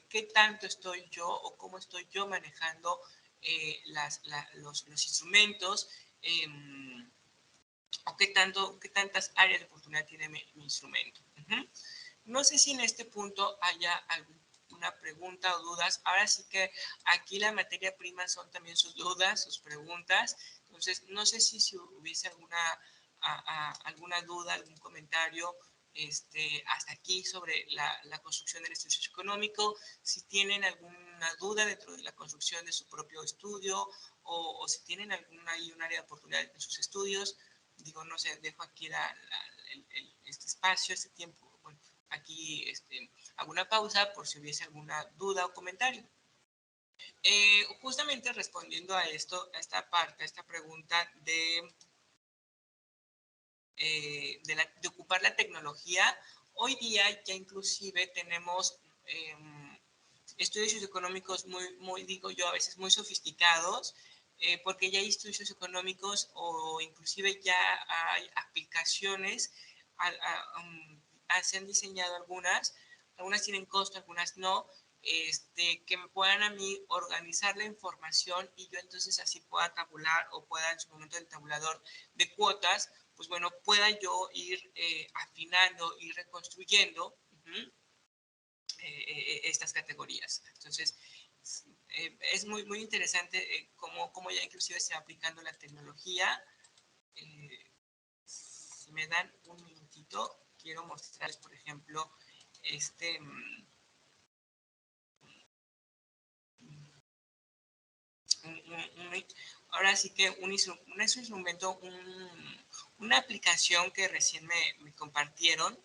¿Qué tanto estoy yo o cómo estoy yo manejando los instrumentos o qué tantas áreas de oportunidad tiene mi instrumento? No sé si en este punto haya alguna pregunta o dudas. Ahora sí que aquí la materia prima son también sus dudas, sus preguntas. Entonces, no sé si hubiese alguna duda, algún comentario hasta aquí sobre la construcción del estudio socioeconómico. Si tienen alguna duda dentro de la construcción de su propio estudio o si tienen un área de oportunidad en sus estudios, digo, no sé, dejo aquí este espacio, este tiempo. Bueno, aquí hago una pausa por si hubiese alguna duda o comentario. Justamente respondiendo a esta parte, a esta pregunta de ocupar la tecnología Hoy día ya inclusive tenemos estudios socioeconómicos digo yo, a veces muy sofisticados, porque ya hay estudios socioeconómicos o inclusive ya hay aplicaciones, se han diseñado algunas tienen costo, algunas no, que me puedan a mí organizar la información y yo entonces así pueda tabular o pueda en su momento del tabulador de cuotas, pues bueno, pueda yo ir afinando, ir reconstruyendo estas categorías. Entonces, es muy interesante cómo ya inclusive se va aplicando la tecnología. Si me dan un minutito, quiero mostrarles, por ejemplo, este... ahora sí que un instrumento, una aplicación que recién me compartieron.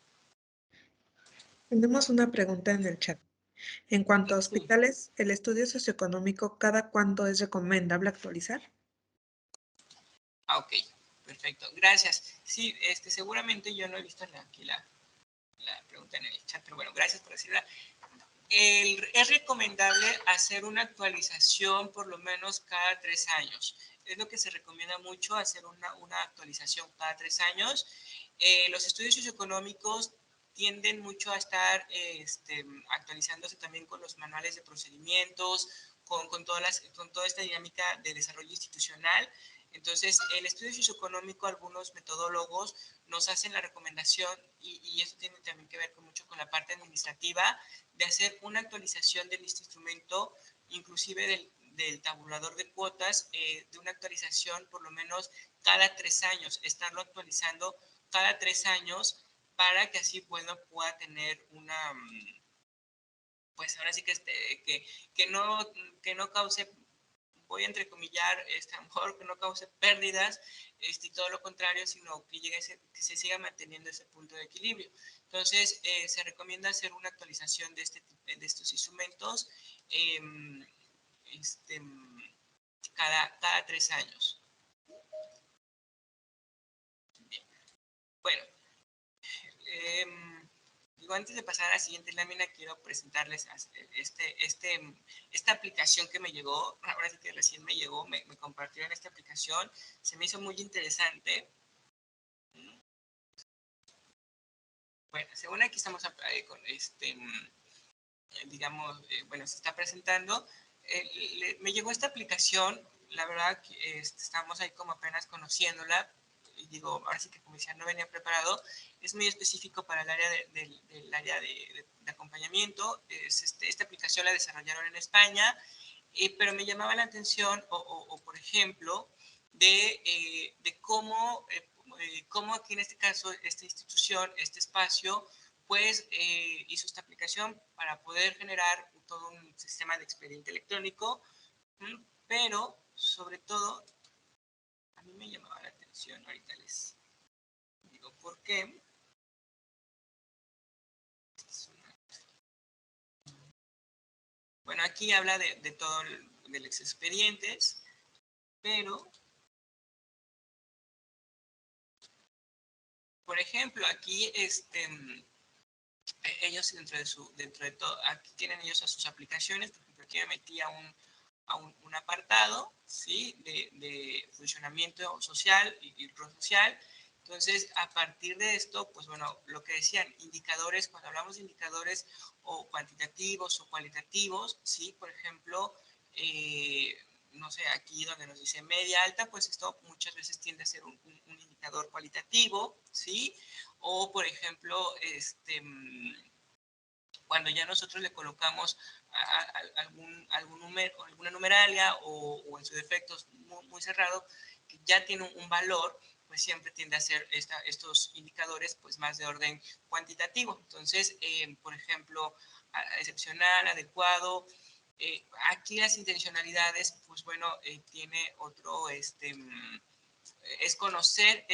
Tenemos una pregunta en el chat. En cuanto a hospitales, ¿el estudio socioeconómico cada cuánto es recomendable actualizar? Ok, perfecto. Gracias. Sí, seguramente yo no he visto aquí la pregunta en el chat, pero bueno, gracias por decirla. Es recomendable hacer una actualización por lo menos cada 3 años. Es lo que se recomienda mucho, hacer una actualización cada 3 años. Los estudios socioeconómicos tienden mucho a estar actualizándose también con los manuales de procedimientos, con toda esta dinámica de desarrollo institucional. Entonces, el estudio socioeconómico, algunos metodólogos nos hacen la recomendación, y eso tiene también que ver mucho con la parte administrativa, de hacer una actualización del instrumento, inclusive del tabulador de cuotas, de una actualización por lo menos cada 3 años, estarlo actualizando cada 3 años para que así pueda tener una, pues ahora sí que no cause, voy a entrecomillar, a lo mejor que no cause pérdidas, y todo lo contrario, sino que que se siga manteniendo ese punto de equilibrio. Entonces, se recomienda hacer una actualización de estos instrumentos cada 3 años. Bien. Bueno, digo, antes de pasar a la siguiente lámina, quiero presentarles esta aplicación que me llegó. Ahora sí que recién me llegó, me compartieron esta aplicación. Se me hizo muy interesante. Bueno, según aquí estamos con digamos, bueno, se está presentando. Me llegó esta aplicación, la verdad que estamos ahí como apenas conociéndola. Y digo, ahora sí que como decía, no venía preparado. Es muy específico para el área del área de acompañamiento. Esta aplicación la desarrollaron en España, pero me llamaba la atención, por ejemplo, de cómo aquí en este caso, esta institución, este espacio, pues hizo esta aplicación para poder generar todo un sistema de expediente electrónico, pero sobre todo, a mí me llamaba la atención, ahorita les digo por qué. Bueno, aquí habla de todo de los expedientes, pero, por ejemplo, aquí ellos dentro de todo, aquí tienen ellos a sus aplicaciones. Por ejemplo, aquí me metí a un apartado, ¿sí? de funcionamiento social y rol social. Entonces, a partir de esto, pues bueno, lo que decían, indicadores, cuando hablamos de indicadores o cuantitativos o cualitativos, ¿sí? Por ejemplo, no sé, aquí donde nos dice media alta, pues esto muchas veces tiende a ser un indicador cualitativo, ¿sí? O, por ejemplo, cuando ya nosotros le colocamos algún número, alguna numeralia o en su defecto muy cerrado, que ya tiene un valor, pues siempre tiende a ser estos indicadores pues más de orden cuantitativo. Entonces, por ejemplo, excepcional, adecuado. Aquí las intencionalidades, pues bueno, tiene otro, es conocer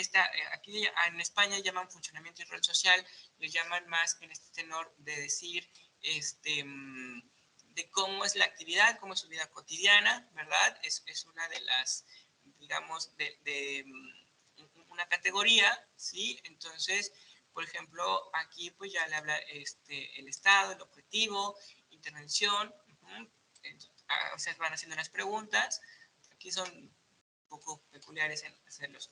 aquí en España llaman funcionamiento y rol social, le llaman más en este tenor de decir de cómo es la actividad, cómo es su vida cotidiana, ¿verdad? Es una de las, digamos, de una categoría, ¿sí? Entonces, Por ejemplo, aquí pues ya le habla el estado, el objetivo, intervención, o sea, van haciendo las preguntas. Aquí son un poco peculiares en hacer las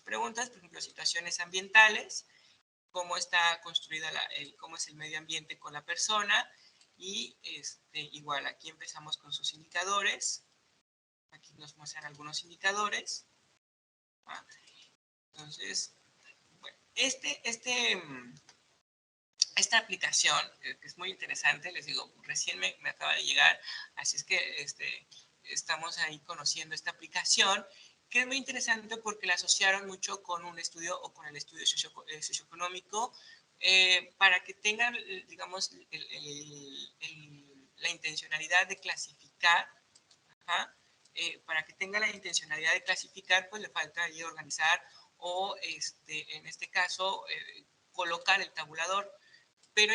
preguntas, por ejemplo, situaciones ambientales, cómo está construida, cómo es el medio ambiente con la persona, y igual aquí empezamos con sus indicadores. Aquí nos muestran algunos indicadores. ¿Va? Entonces, bueno, esta aplicación, que es muy interesante, les digo, recién me acaba de llegar, así es que estamos ahí conociendo esta aplicación, que es muy interesante porque la asociaron mucho con un estudio o con el estudio socioeconómico, para que tengan, digamos, la intencionalidad de clasificar. Ajá, para que tenga la intencionalidad de clasificar, pues le falta ahí organizar o, en este caso, colocar el tabulador. Pero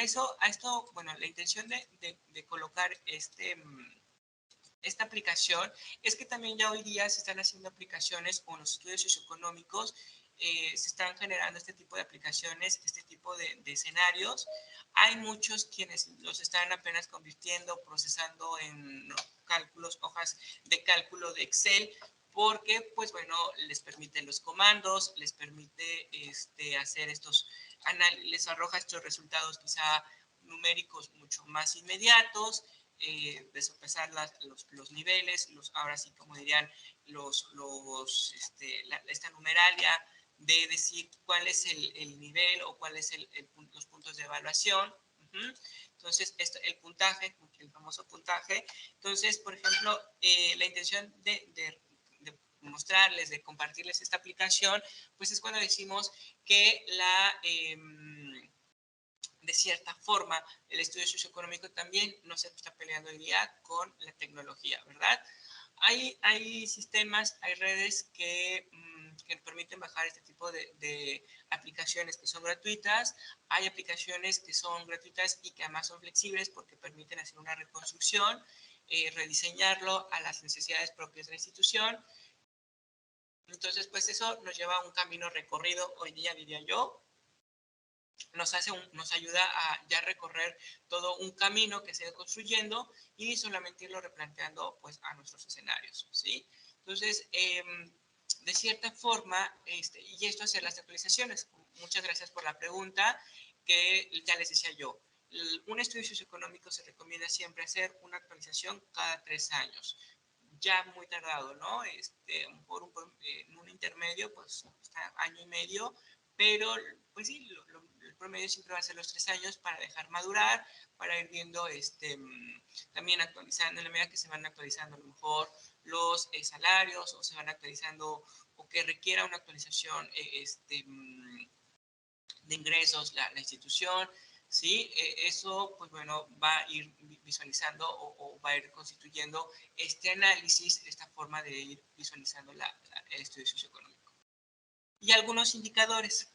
bueno, la intención de colocar esta aplicación es que también ya hoy día se están haciendo aplicaciones, o en los estudios socioeconómicos se están generando este tipo de aplicaciones, este tipo de escenarios. Hay muchos quienes los están apenas convirtiendo, procesando en cálculos, hojas de cálculo de Excel, porque, pues bueno, les permiten los comandos, les permite hacer les arroja estos resultados quizá numéricos mucho más inmediatos, de sopesar los niveles, ahora sí, como dirían, esta numeralia, de decir cuál es el nivel o cuál es los puntos de evaluación. Entonces, el puntaje, el famoso puntaje. Entonces, por ejemplo, la intención de mostrarles, de compartirles esta aplicación, pues es cuando decimos que de cierta forma, el estudio socioeconómico también no se está peleando hoy día con la tecnología, ¿verdad? Hay sistemas, hay redes que permiten bajar este tipo de aplicaciones que son gratuitas. Hay aplicaciones que son gratuitas y que además son flexibles porque permiten hacer una reconstrucción, rediseñarlo a las necesidades propias de la institución. Entonces, pues eso nos lleva a un camino recorrido hoy día, diría yo. Nos ayuda a ya recorrer todo un camino que se va construyendo y solamente irlo replanteando pues a nuestros escenarios, ¿sí? Entonces, de cierta forma, y esto hacer las actualizaciones. Muchas gracias por la pregunta, que ya les decía yo. Un estudio socioeconómico se recomienda siempre hacer una actualización cada 3 años. Ya muy tardado, ¿no? En un intermedio, pues está año y medio, pero pues sí, el promedio siempre va a ser los 3 años para dejar madurar, para ir viendo, también actualizando, en la medida que se van actualizando a lo mejor los salarios, o se van actualizando, o que requiera una actualización de ingresos la institución, ¿sí? Eso, pues bueno, va a ir visualizando o va a ir constituyendo este análisis, esta forma de ir visualizando el estudio socioeconómico. Y algunos indicadores,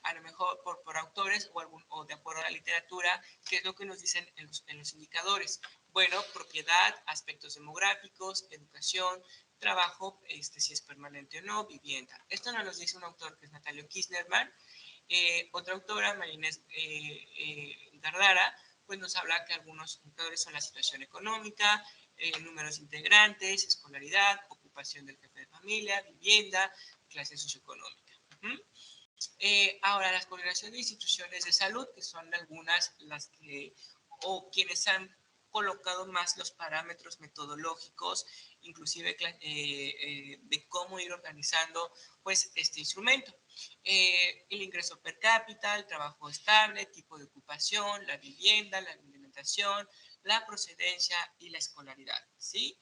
a lo mejor por autores o de acuerdo a la literatura, ¿qué es lo que nos dicen en los indicadores? Bueno, propiedad, aspectos demográficos, educación, trabajo, si es permanente o no, vivienda. Esto nos lo dice un autor que es Natalio Kirchnerman. Otra autora, Marinés Gardara, pues nos habla que algunos indicadores son la situación económica, números de integrantes, escolaridad, ocupación del jefe de familia, vivienda, clase socioeconómica. Ahora, las coordinaciones de instituciones de salud, que son algunas las que, o quienes han colocado más los parámetros metodológicos, inclusive de cómo ir organizando pues este instrumento. El ingreso per cápita, el trabajo estable, tipo de ocupación, la vivienda, la alimentación, la procedencia y la escolaridad, ¿sí?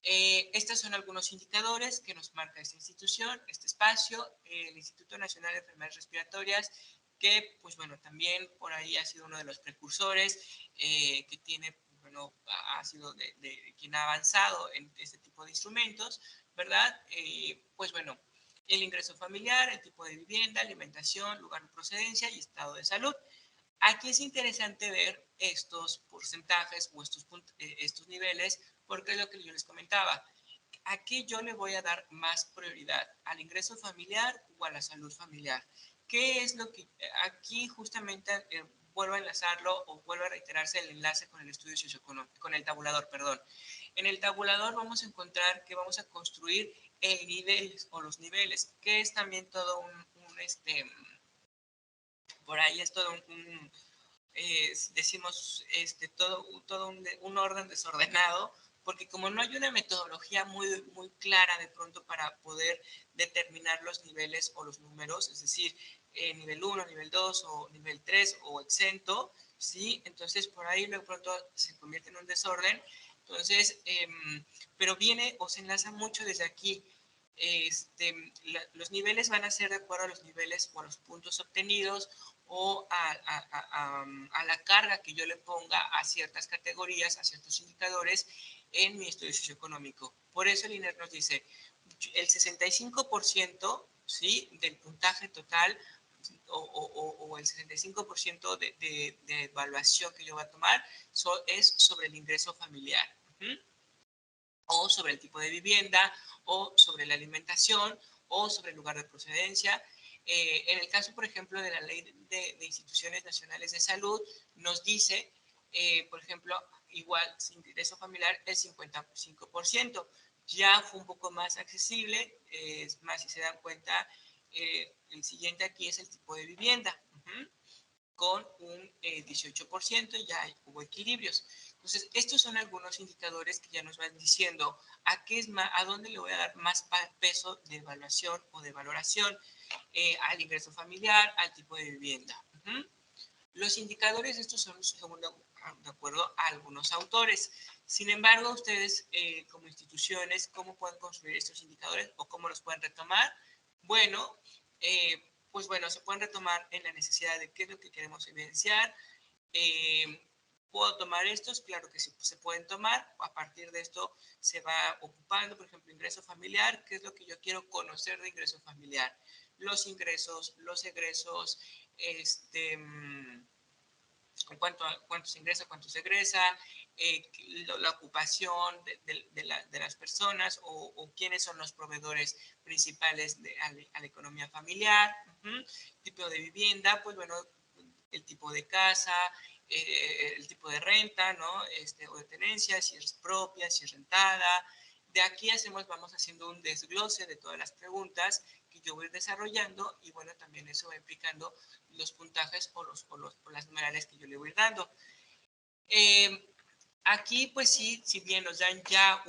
Estos son algunos indicadores que nos marca esta institución, este espacio, el Instituto Nacional de Enfermedades Respiratorias, que, pues bueno, también por ahí ha sido uno de los precursores, que tiene, bueno, ha sido de quien ha avanzado en este tipo de instrumentos, ¿verdad? Pues bueno, el ingreso familiar, el tipo de vivienda, alimentación, lugar de procedencia y estado de salud. Aquí es interesante ver estos porcentajes o estos niveles, porque es lo que yo les comentaba. ¿A qué yo le voy a dar más prioridad? ¿Al ingreso familiar o a la salud familiar? ¿Qué es lo que aquí justamente vuelvo a enlazarlo o vuelvo a reiterarse el enlace con el estudio socioeconómico, con el tabulador, perdón? En el tabulador vamos a encontrar que vamos a construir el nivel o los niveles, que es también todo por ahí es todo decimos, todo un orden desordenado, porque como no hay una metodología muy clara de pronto para poder determinar los niveles o los números, es decir, nivel 1, nivel 2 o nivel 3 o exento, ¿sí? Entonces por ahí de pronto se convierte en un desorden. Entonces, pero viene o se enlaza mucho desde aquí. Los niveles van a ser de acuerdo a los niveles o a los puntos obtenidos o a la carga que yo le ponga a ciertas categorías, a ciertos indicadores en mi estudio socioeconómico. Por eso el INER nos dice, el 65%, ¿sí?, del puntaje total o el 65% de evaluación que yo voy a tomar es sobre el ingreso familiar. O sobre el tipo de vivienda, o sobre la alimentación, o sobre el lugar de procedencia. En el caso, por ejemplo, de la Ley de Instituciones Nacionales de Salud, nos dice, por ejemplo, igual, sin ingreso familiar, el 55%. Ya fue un poco más accesible, es más, si se dan cuenta, el siguiente aquí es el tipo de vivienda. Con un 18%, ya hubo equilibrios. Entonces, estos son algunos indicadores que ya nos van diciendo a dónde le voy a dar más peso de evaluación o de valoración, al ingreso familiar, al tipo de vivienda. Los indicadores estos son según de acuerdo a algunos autores. Sin embargo, ustedes como instituciones, ¿cómo pueden construir estos indicadores o cómo los pueden retomar? Bueno, pues bueno, se pueden retomar en la necesidad de qué es lo que queremos evidenciar. ¿Puedo tomar estos? Claro que sí, se pueden tomar. A partir de esto se va ocupando, por ejemplo, ingreso familiar. ¿Qué es lo que yo quiero conocer de ingreso familiar? Los ingresos, los egresos, cuánto se ingresa, cuánto se egresa, la ocupación de las personas o quiénes son los proveedores principales a la economía familiar, tipo de vivienda, pues bueno, el tipo de casa, el tipo de renta, ¿no? O de tenencia, si es propia, si es rentada. De aquí vamos haciendo un desglose de todas las preguntas que yo voy desarrollando y bueno, también eso va implicando los puntajes o las numerales que yo le voy dando. Aquí, pues sí, si bien nos dan ya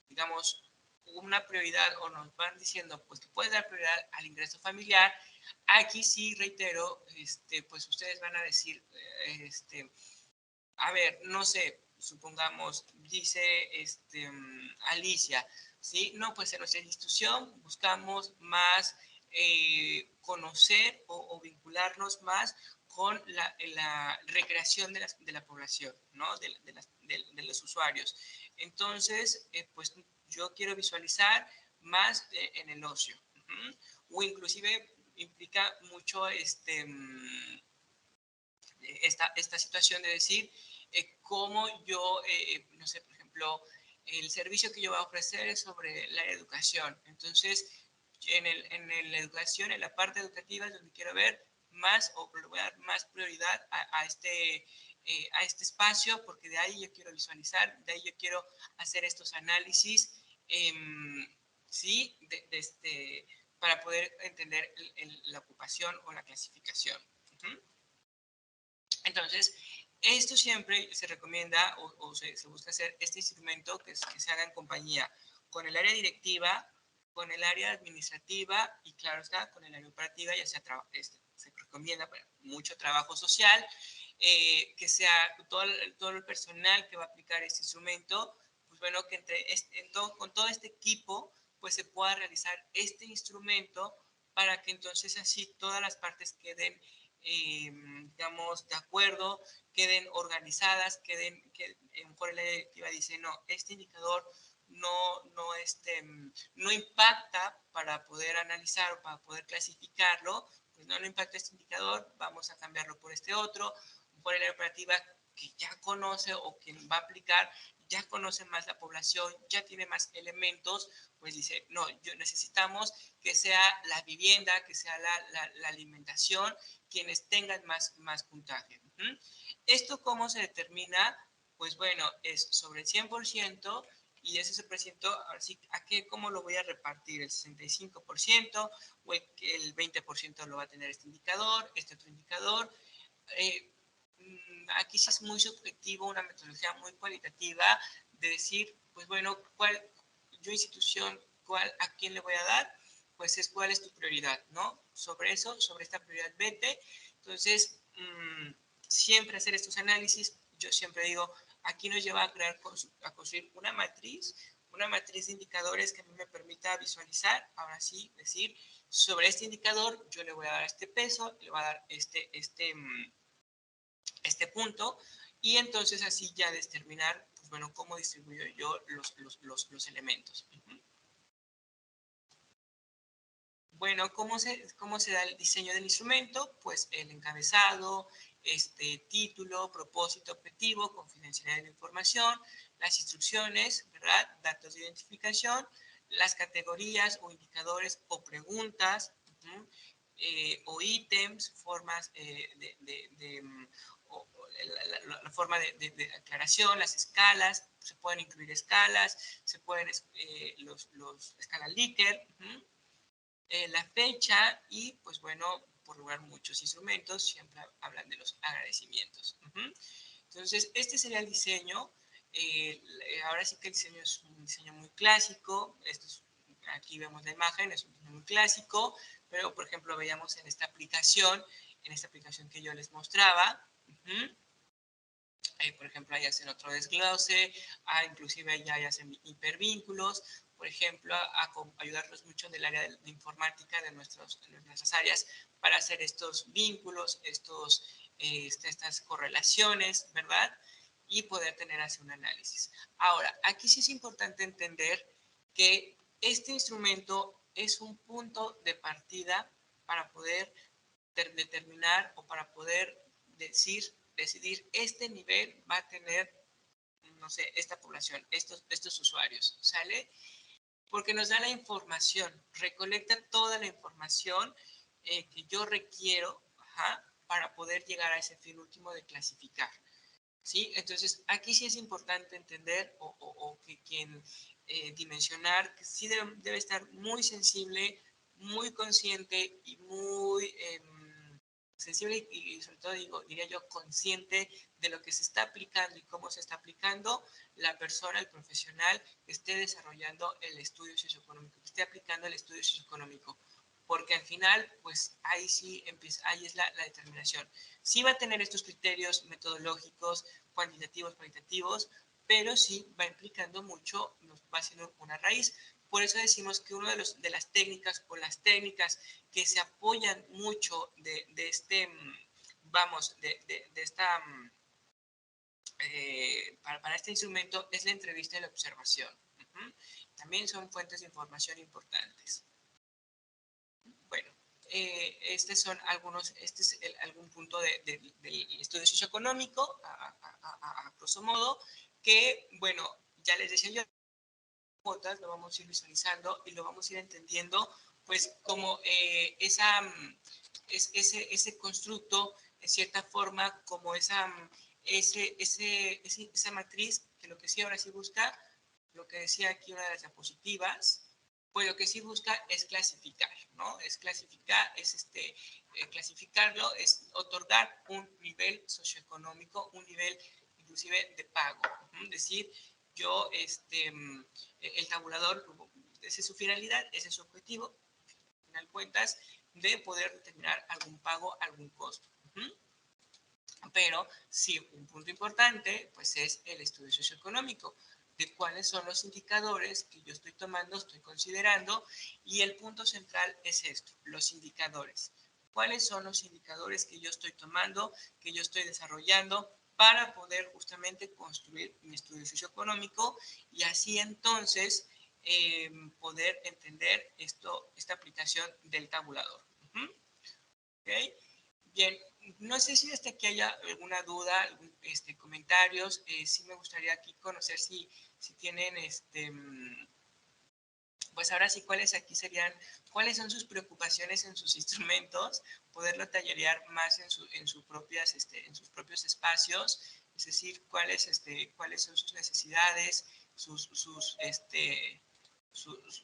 digamos, una prioridad o nos van diciendo pues que puedes dar prioridad al ingreso familiar, aquí sí reitero, pues ustedes van a decir, a ver, no sé, supongamos, dice Alicia, ¿sí? No, pues en nuestra institución buscamos más conocer o vincularnos más con la recreación de la población, ¿no? De los usuarios. Entonces, pues yo quiero visualizar más en el ocio. O inclusive implica mucho esta situación de decir cómo yo, no sé, por ejemplo, el servicio que yo voy a ofrecer es sobre la educación. Entonces, en la educación, en la parte educativa es donde quiero ver más o le voy a dar más prioridad a este espacio porque de ahí yo quiero visualizar, de ahí yo quiero hacer estos análisis, ¿sí? Para poder entender la ocupación o la clasificación. Entonces, esto siempre se recomienda o se busca hacer este instrumento que se haga en compañía con el área directiva, con el área administrativa y claro está, con el área operativa, ya sea se recomienda mucho trabajo social, que sea todo el personal que va a aplicar este instrumento, pues bueno, que con todo este equipo pues se pueda realizar este instrumento para que entonces así todas las partes queden digamos, de acuerdo, queden organizadas, que mejor la directiva dice, no, este indicador no impacta para poder analizar o para poder clasificarlo, pues no impacta este indicador, vamos a cambiarlo por este otro, por la operativa que ya conoce o quien va a aplicar, ya conoce más la población, ya tiene más elementos, pues dice, no, necesitamos que sea la vivienda, que sea la alimentación, quienes tengan más puntaje. ¿Esto cómo se determina? Pues bueno, es sobre el 100%, y ese 100%, ahora sí, ¿cómo lo voy a repartir? ¿El 65% o el 20% lo va a tener este indicador, este otro indicador? Aquí sí es muy subjetivo, una metodología muy cualitativa de decir, pues bueno, yo institución, a quién le voy a dar, pues es cuál es tu prioridad, ¿no? Sobre eso, sobre esta prioridad, vete. Entonces, siempre hacer estos análisis, yo siempre digo, aquí nos lleva a construir una matriz de indicadores que a mí me permita visualizar, ahora sí, decir, sobre este indicador yo le voy a dar este peso, le voy a dar este punto, y entonces así ya determinar, pues bueno, cómo distribuyo yo los elementos. Bueno, ¿cómo se da el diseño del instrumento? Pues el encabezado, título, propósito, objetivo, confidencialidad de la información, las instrucciones, ¿verdad? Datos de identificación, las categorías o indicadores o preguntas, o ítems, formas la forma de aclaración, las escalas, se pueden incluir escalas, se pueden los escalas Likert, la fecha y pues bueno, por lograr muchos instrumentos, siempre hablan de los agradecimientos. Entonces, este sería el diseño. Ahora sí que el diseño es un diseño muy clásico. Aquí vemos la imagen, es un diseño muy clásico, pero por ejemplo veíamos en esta aplicación que yo les mostraba. Por ejemplo, ahí hacen otro desglose, inclusive ya hacen hipervínculos, por ejemplo, a ayudarlos mucho en el área de informática de nuestras áreas para hacer estos vínculos, estas correlaciones, ¿verdad? Y poder tener así un análisis. Ahora, aquí sí es importante entender que este instrumento es un punto de partida para poder determinar o para poder decidir este nivel va a tener, no sé, esta población, estos usuarios, ¿sale? Porque nos da la información, recolecta toda la información que yo requiero para poder llegar a ese fin último de clasificar. ¿Sí? Entonces, aquí sí es importante entender o que quien dimensionar, que sí debe estar muy sensible, muy consciente y muy sensible y sobre todo diría yo consciente de lo que se está aplicando y cómo se está aplicando la persona, el profesional que esté desarrollando el estudio socioeconómico, que esté aplicando el estudio socioeconómico, porque al final, pues ahí sí empieza, ahí es la determinación. Sí va a tener estos criterios metodológicos, cuantitativos, cualitativos, pero sí va implicando mucho, nos va haciendo una raíz. Por eso decimos que una de las técnicas o las técnicas que se apoyan mucho de esta, para este instrumento es la entrevista y la observación. También son fuentes de información importantes. Bueno, este es algún punto del estudio socioeconómico, a grosso modo, que, bueno, ya les decía yo, lo vamos a ir visualizando y lo vamos a ir entendiendo, pues como ese constructo, en cierta forma, como esa matriz, que lo que sí ahora sí busca, lo que decía aquí una de las diapositivas, pues lo que sí busca es clasificar, ¿no? Es clasificar, clasificarlo, es otorgar un nivel socioeconómico, un nivel inclusive de pago. Es decir, yo, el tabulador, esa es su finalidad, ese es su objetivo, al final de cuentas, de poder determinar algún pago, algún costo. Pero sí, un punto importante, pues es el estudio socioeconómico, de cuáles son los indicadores que yo estoy tomando, estoy considerando, y el punto central es esto, los indicadores. ¿Cuáles son los indicadores que yo estoy tomando, que yo estoy desarrollando para poder justamente construir mi estudio socioeconómico y así entonces poder entender esta aplicación del tabulador? ¿Okay? Bien, no sé si hasta aquí haya alguna duda, algún, comentarios. Sí me gustaría aquí conocer si tienen, pues ahora sí, cuáles aquí serían, cuáles son sus preocupaciones en sus instrumentos, poderlo tallerear más en sus propios espacios, es decir, cuáles son sus necesidades,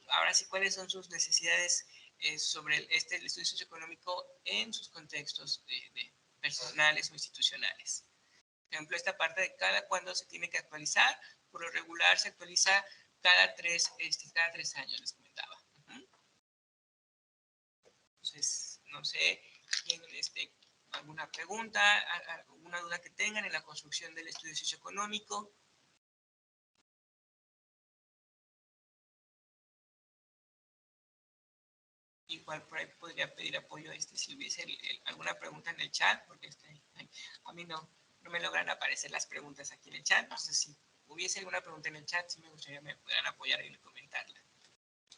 ahora sí, cuáles son sus necesidades sobre el estudio socioeconómico en sus contextos personales o institucionales. Por ejemplo, esta parte de cada cuándo se tiene que actualizar, por lo regular se actualiza cada 3 años, les comentaba. Entonces, no sé, ¿tienen alguna pregunta, alguna duda que tengan en la construcción del estudio socioeconómico? Igual por ahí podría pedir apoyo si hubiese alguna pregunta en el chat, porque a mí no me logran aparecer las preguntas aquí en el chat. Entonces, si hubiese alguna pregunta en el chat, sí me gustaría que me pudieran apoyar y comentarla.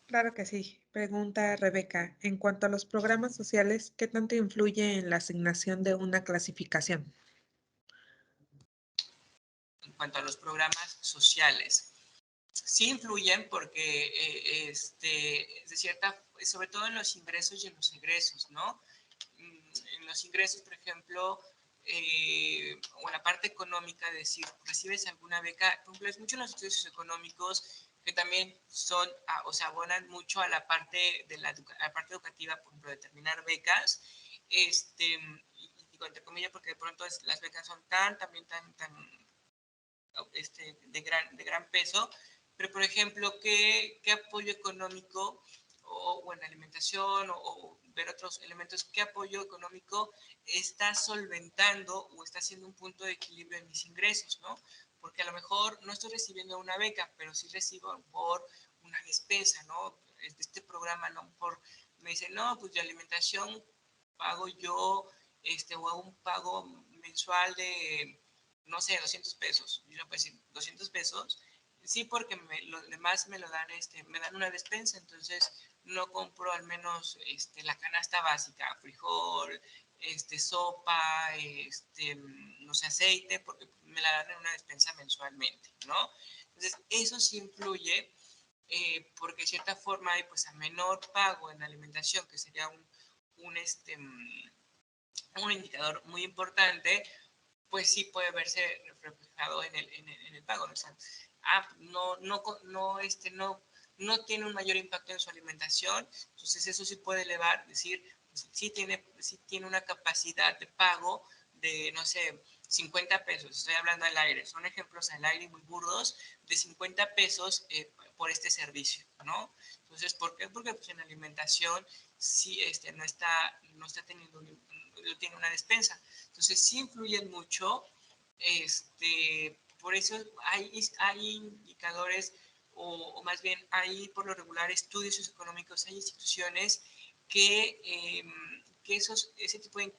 Claro que sí. Pregunta Rebeca. En cuanto a los programas sociales, ¿qué tanto influye en la asignación de una clasificación? En cuanto a los programas sociales, sí influyen porque de cierta, sobre todo en los ingresos y en los egresos, ¿no? En los ingresos, por ejemplo, o en la parte económica, es decir, recibes alguna beca, por ejemplo, es mucho en los estudios económicos que también son, o sea, abonan mucho a la parte de la parte educativa, por ejemplo, de determinar becas, y digo entre comillas porque de pronto las becas son también tan de gran peso, pero por ejemplo, ¿qué apoyo económico o en alimentación o ver otros elementos, qué apoyo económico está solventando o está haciendo un punto de equilibrio en mis ingresos, ¿no? Porque a lo mejor no estoy recibiendo una beca, pero sí recibo por una despensa, ¿no? Este programa, ¿no? Me dicen, no, pues de alimentación pago yo, o hago un pago mensual de no sé, 200 pesos. Yo no puedo decir 200 pesos. Sí, porque lo demás me lo dan, me dan una despensa, entonces no compro al menos la canasta básica, frijol, sopa, no sé, aceite, porque me la dan en una despensa mensualmente, ¿no? Entonces, eso sí influye, porque de cierta forma hay pues a menor pago en la alimentación, que sería un, un indicador muy importante, pues sí puede verse reflejado en el pago, ¿no? O sea, no tiene un mayor impacto en su alimentación, entonces eso sí puede elevar, decir, pues, sí tiene una capacidad de pago de, no sé, 50 pesos, estoy hablando al aire, son ejemplos al aire muy burdos, de 50 pesos por este servicio, ¿no? Entonces, ¿por qué? Porque pues, en alimentación sí no está teniendo tiene una despensa. Entonces sí influyen mucho, por eso hay indicadores o más bien hay por lo regular estudios socioeconómicos, hay instituciones que ese tipo de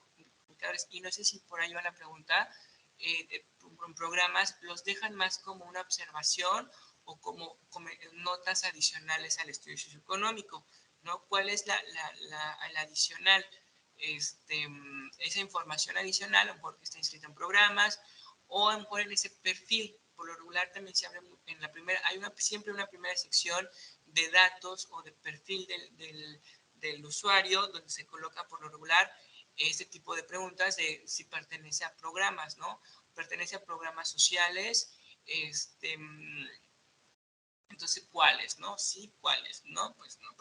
indicadores, y no sé si por ahí va la pregunta, en programas los dejan más como una observación o como notas adicionales al estudio socioeconómico, ¿no? ¿Cuál es la adicional? Esa información adicional, a lo mejor que está inscrita en programas, o a lo mejor en ese perfil. Por lo regular también se habla en la primera, hay siempre una primera sección de datos o de perfil del usuario, donde se coloca por lo regular este tipo de preguntas de si pertenece a programas, ¿no? Pertenece a programas sociales, entonces, ¿cuáles, no? Sí, ¿cuáles, no? Pues no,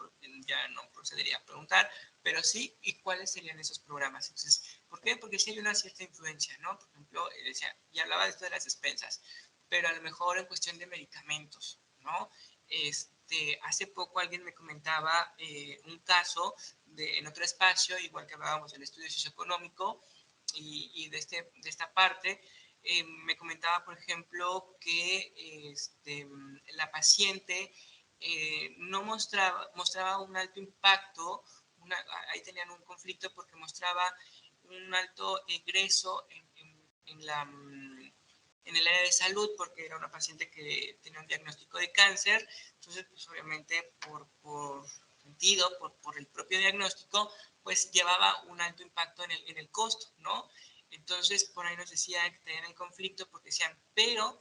ya no procedería a preguntar, pero sí, ¿y cuáles serían esos programas? Entonces, ¿por qué? Porque sí hay una cierta influencia, ¿no? Por ejemplo, decía, ya hablaba de esto de las despensas, pero a lo mejor en cuestión de medicamentos, ¿no? Hace poco alguien me comentaba un caso en otro espacio, igual que hablábamos del estudio socioeconómico y de esta parte, me comentaba, por ejemplo, que la paciente no mostraba un alto impacto, ahí tenían un conflicto porque mostraba un alto egreso en el área de salud, porque era una paciente que tenía un diagnóstico de cáncer, entonces, pues obviamente por sentido, por el propio diagnóstico, pues llevaba un alto impacto en el costo, ¿no? Entonces, por ahí nos decían que tenían el conflicto porque decían, pero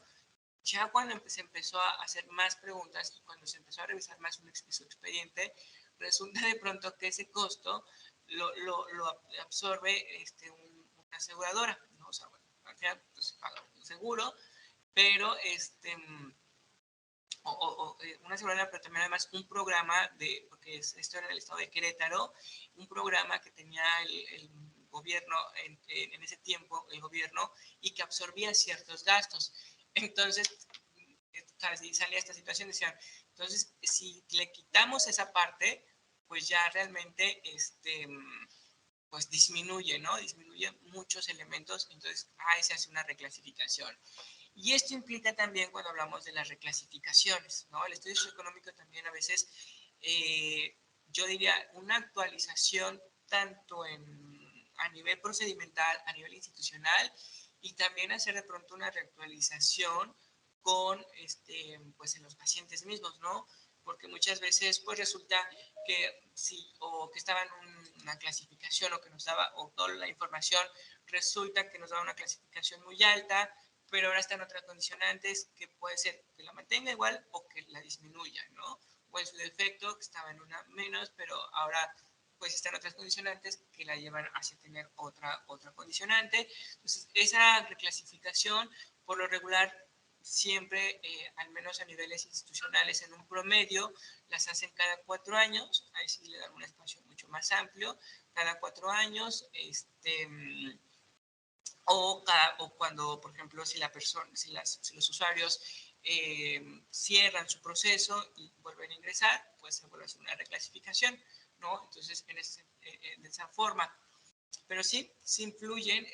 ya cuando se empezó a hacer más preguntas y cuando se empezó a revisar más su expediente, resulta de pronto que ese costo lo absorbe una aseguradora, ¿no? O sea, bueno, al final pues, se paga un seguro, pero una aseguradora, pero también además un programa porque esto era en el estado de Querétaro, un programa que tenía el gobierno en ese tiempo, el gobierno, y que absorbía ciertos gastos. Entonces, si salía esta situación, decían, entonces, si le quitamos esa parte, pues ya realmente, pues disminuye, ¿no? Disminuye muchos elementos, entonces ahí se hace una reclasificación. Y esto implica también cuando hablamos de las reclasificaciones, ¿no? El estudio socioeconómico también a veces, yo diría, una actualización tanto a nivel procedimental, a nivel institucional, y también hacer de pronto una reactualización con, pues en los pacientes mismos, ¿no? Porque muchas veces, pues resulta que sí, o que estaba en una clasificación o que nos daba, o toda la información resulta que nos daba una clasificación muy alta, pero ahora están otras condicionantes que puede ser que la mantenga igual o que la disminuya, ¿no? O en su defecto, que estaba en una menos, pero ahora pues están otras condicionantes que la llevan hacia tener otra condicionante. Entonces, esa reclasificación, por lo regular, siempre, al menos a niveles institucionales, en un promedio, las hacen cada 4 años, ahí sí le dan un espacio mucho más amplio, cada 4 años, o cuando, por ejemplo, si los usuarios cierran su proceso y vuelven a ingresar, pues se vuelve a hacer una reclasificación, ¿no? Entonces, de esa forma. Pero sí, sí influyen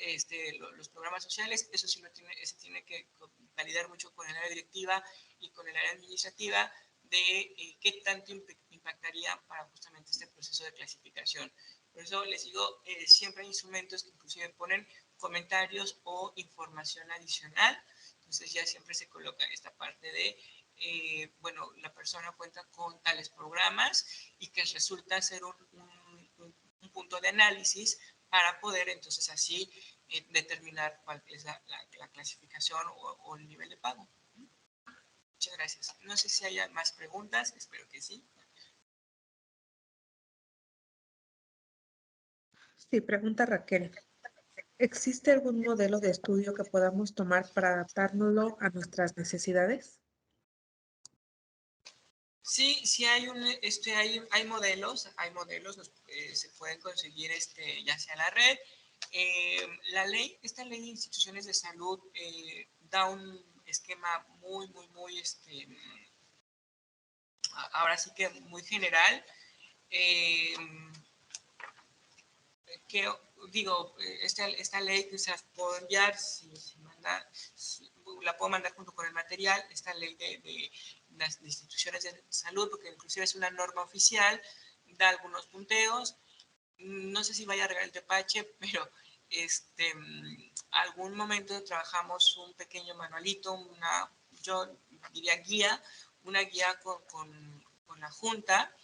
los programas sociales, eso sí se tiene que validar mucho con el área directiva y con el área administrativa de qué tanto impactaría para justamente este proceso de clasificación. Por eso les digo, siempre hay instrumentos que inclusive ponen comentarios o información adicional, entonces ya siempre se coloca esta parte de, bueno, la persona cuenta con tales programas y que resulta ser un punto de análisis para poder entonces así determinar cuál es la clasificación o el nivel de pago. Muchas gracias. No sé si haya más preguntas, espero que sí. Sí, pregunta Raquel. ¿Existe algún modelo de estudio que podamos tomar para adaptárnoslo a nuestras necesidades? Sí, sí hay modelos, se pueden conseguir ya sea la red. Esta ley de instituciones de salud da un esquema muy, ahora sí que muy general. Eh, que digo, esta ley que se las puedo enviar, la puedo mandar junto con el material, esta ley de las instituciones de salud, porque inclusive es una norma oficial, da algunos punteos, no sé si vaya a regar el tepache, pero algún momento trabajamos un pequeño manualito, yo diría una guía con la Junta,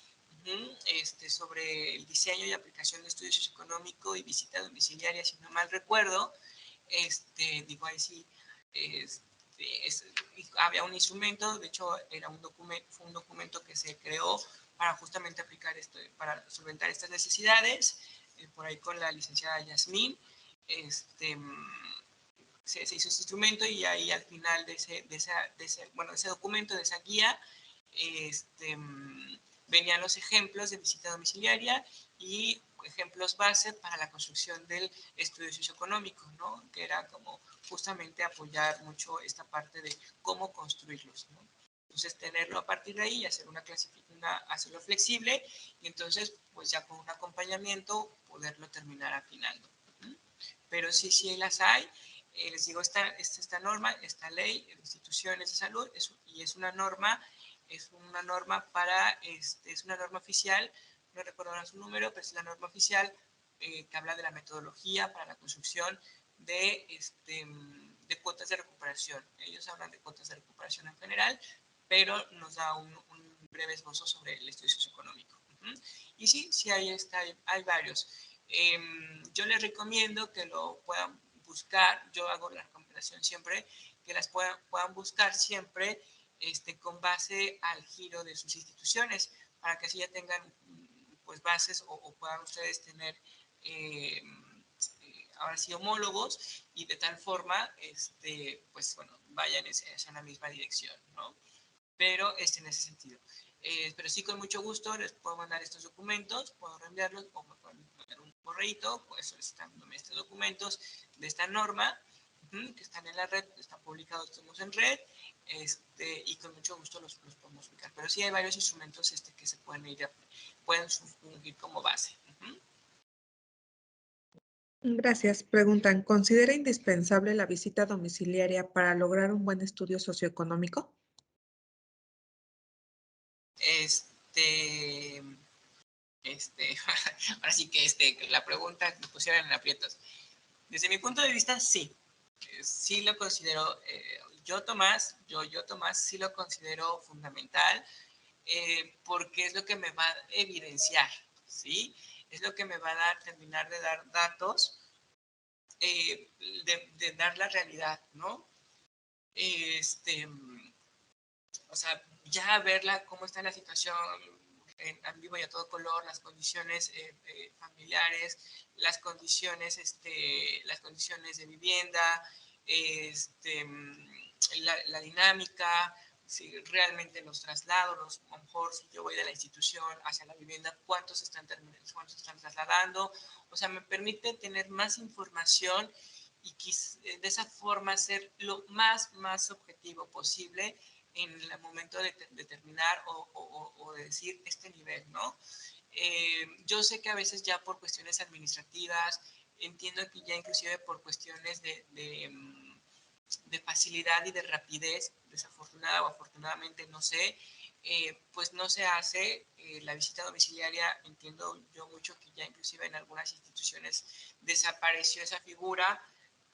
sobre el diseño y aplicación de estudios socioeconómico y visita domiciliaria, si no mal recuerdo. Digo, ahí sí, había un instrumento, de hecho fue un documento que se creó para justamente aplicar esto, para solventar estas necesidades, por ahí con la licenciada Yasmín, se hizo ese instrumento y ahí al final de ese documento, de esa guía, venían los ejemplos de visita domiciliaria y ejemplos base para la construcción del estudio socioeconómico, ¿no? Que era como justamente apoyar mucho esta parte de cómo construirlos, ¿no? Entonces, tenerlo a partir de ahí y hacer hacerlo flexible y entonces, pues ya con un acompañamiento, poderlo terminar afinando. Pero sí las hay. Les digo, esta norma, esta ley de instituciones de salud, y es una norma es una norma oficial, no recuerdo ahora su número, pero es la norma oficial que habla de la metodología para la construcción de cuotas de recuperación. Ellos hablan de cuotas de recuperación en general, pero nos da un breve esbozo sobre el estudio socioeconómico. Ujú. Y sí, sí, ahí está, hay varios. Yo les recomiendo que lo puedan buscar, yo hago la recomendación siempre, que las puedan buscar siempre con base al giro de sus instituciones, para que así ya tengan pues bases o puedan ustedes tener ahora sí homólogos y de tal forma pues bueno, vayan en la misma dirección, ¿no? Pero en ese sentido. Pero sí, con mucho gusto les puedo mandar estos documentos, puedo reenviarlos o me pueden mandar un correo, pues solicitándome estos documentos de esta norma, que están en la red, están publicados todos en red, y con mucho gusto los podemos ubicar. Pero sí hay varios instrumentos que se pueden fungir como base. Gracias. Preguntan, ¿considera indispensable la visita domiciliaria para lograr un buen estudio socioeconómico? Este, ahora sí que la pregunta me pusieron en aprietos. Desde mi punto de vista, sí. Sí lo considero, Tomás, sí lo considero fundamental, porque es lo que me va a evidenciar, ¿sí? Es lo que me va a terminar de dar datos, de dar la realidad, ¿no? O sea, ya verla, cómo está la situación en vivo y a todo color, las condiciones familiares, las condiciones de vivienda, la dinámica, si realmente los traslados, a lo mejor si yo voy de la institución hacia la vivienda, cuántos están trasladando. O sea, me permite tener más información y de esa forma ser lo más objetivo posible en el momento de determinar o de decir este nivel, ¿no? Yo sé que a veces ya por cuestiones administrativas, entiendo que ya inclusive por cuestiones de facilidad y de rapidez, desafortunada o afortunadamente, no sé, pues no se hace la visita domiciliaria. Entiendo yo mucho que ya inclusive en algunas instituciones desapareció esa figura,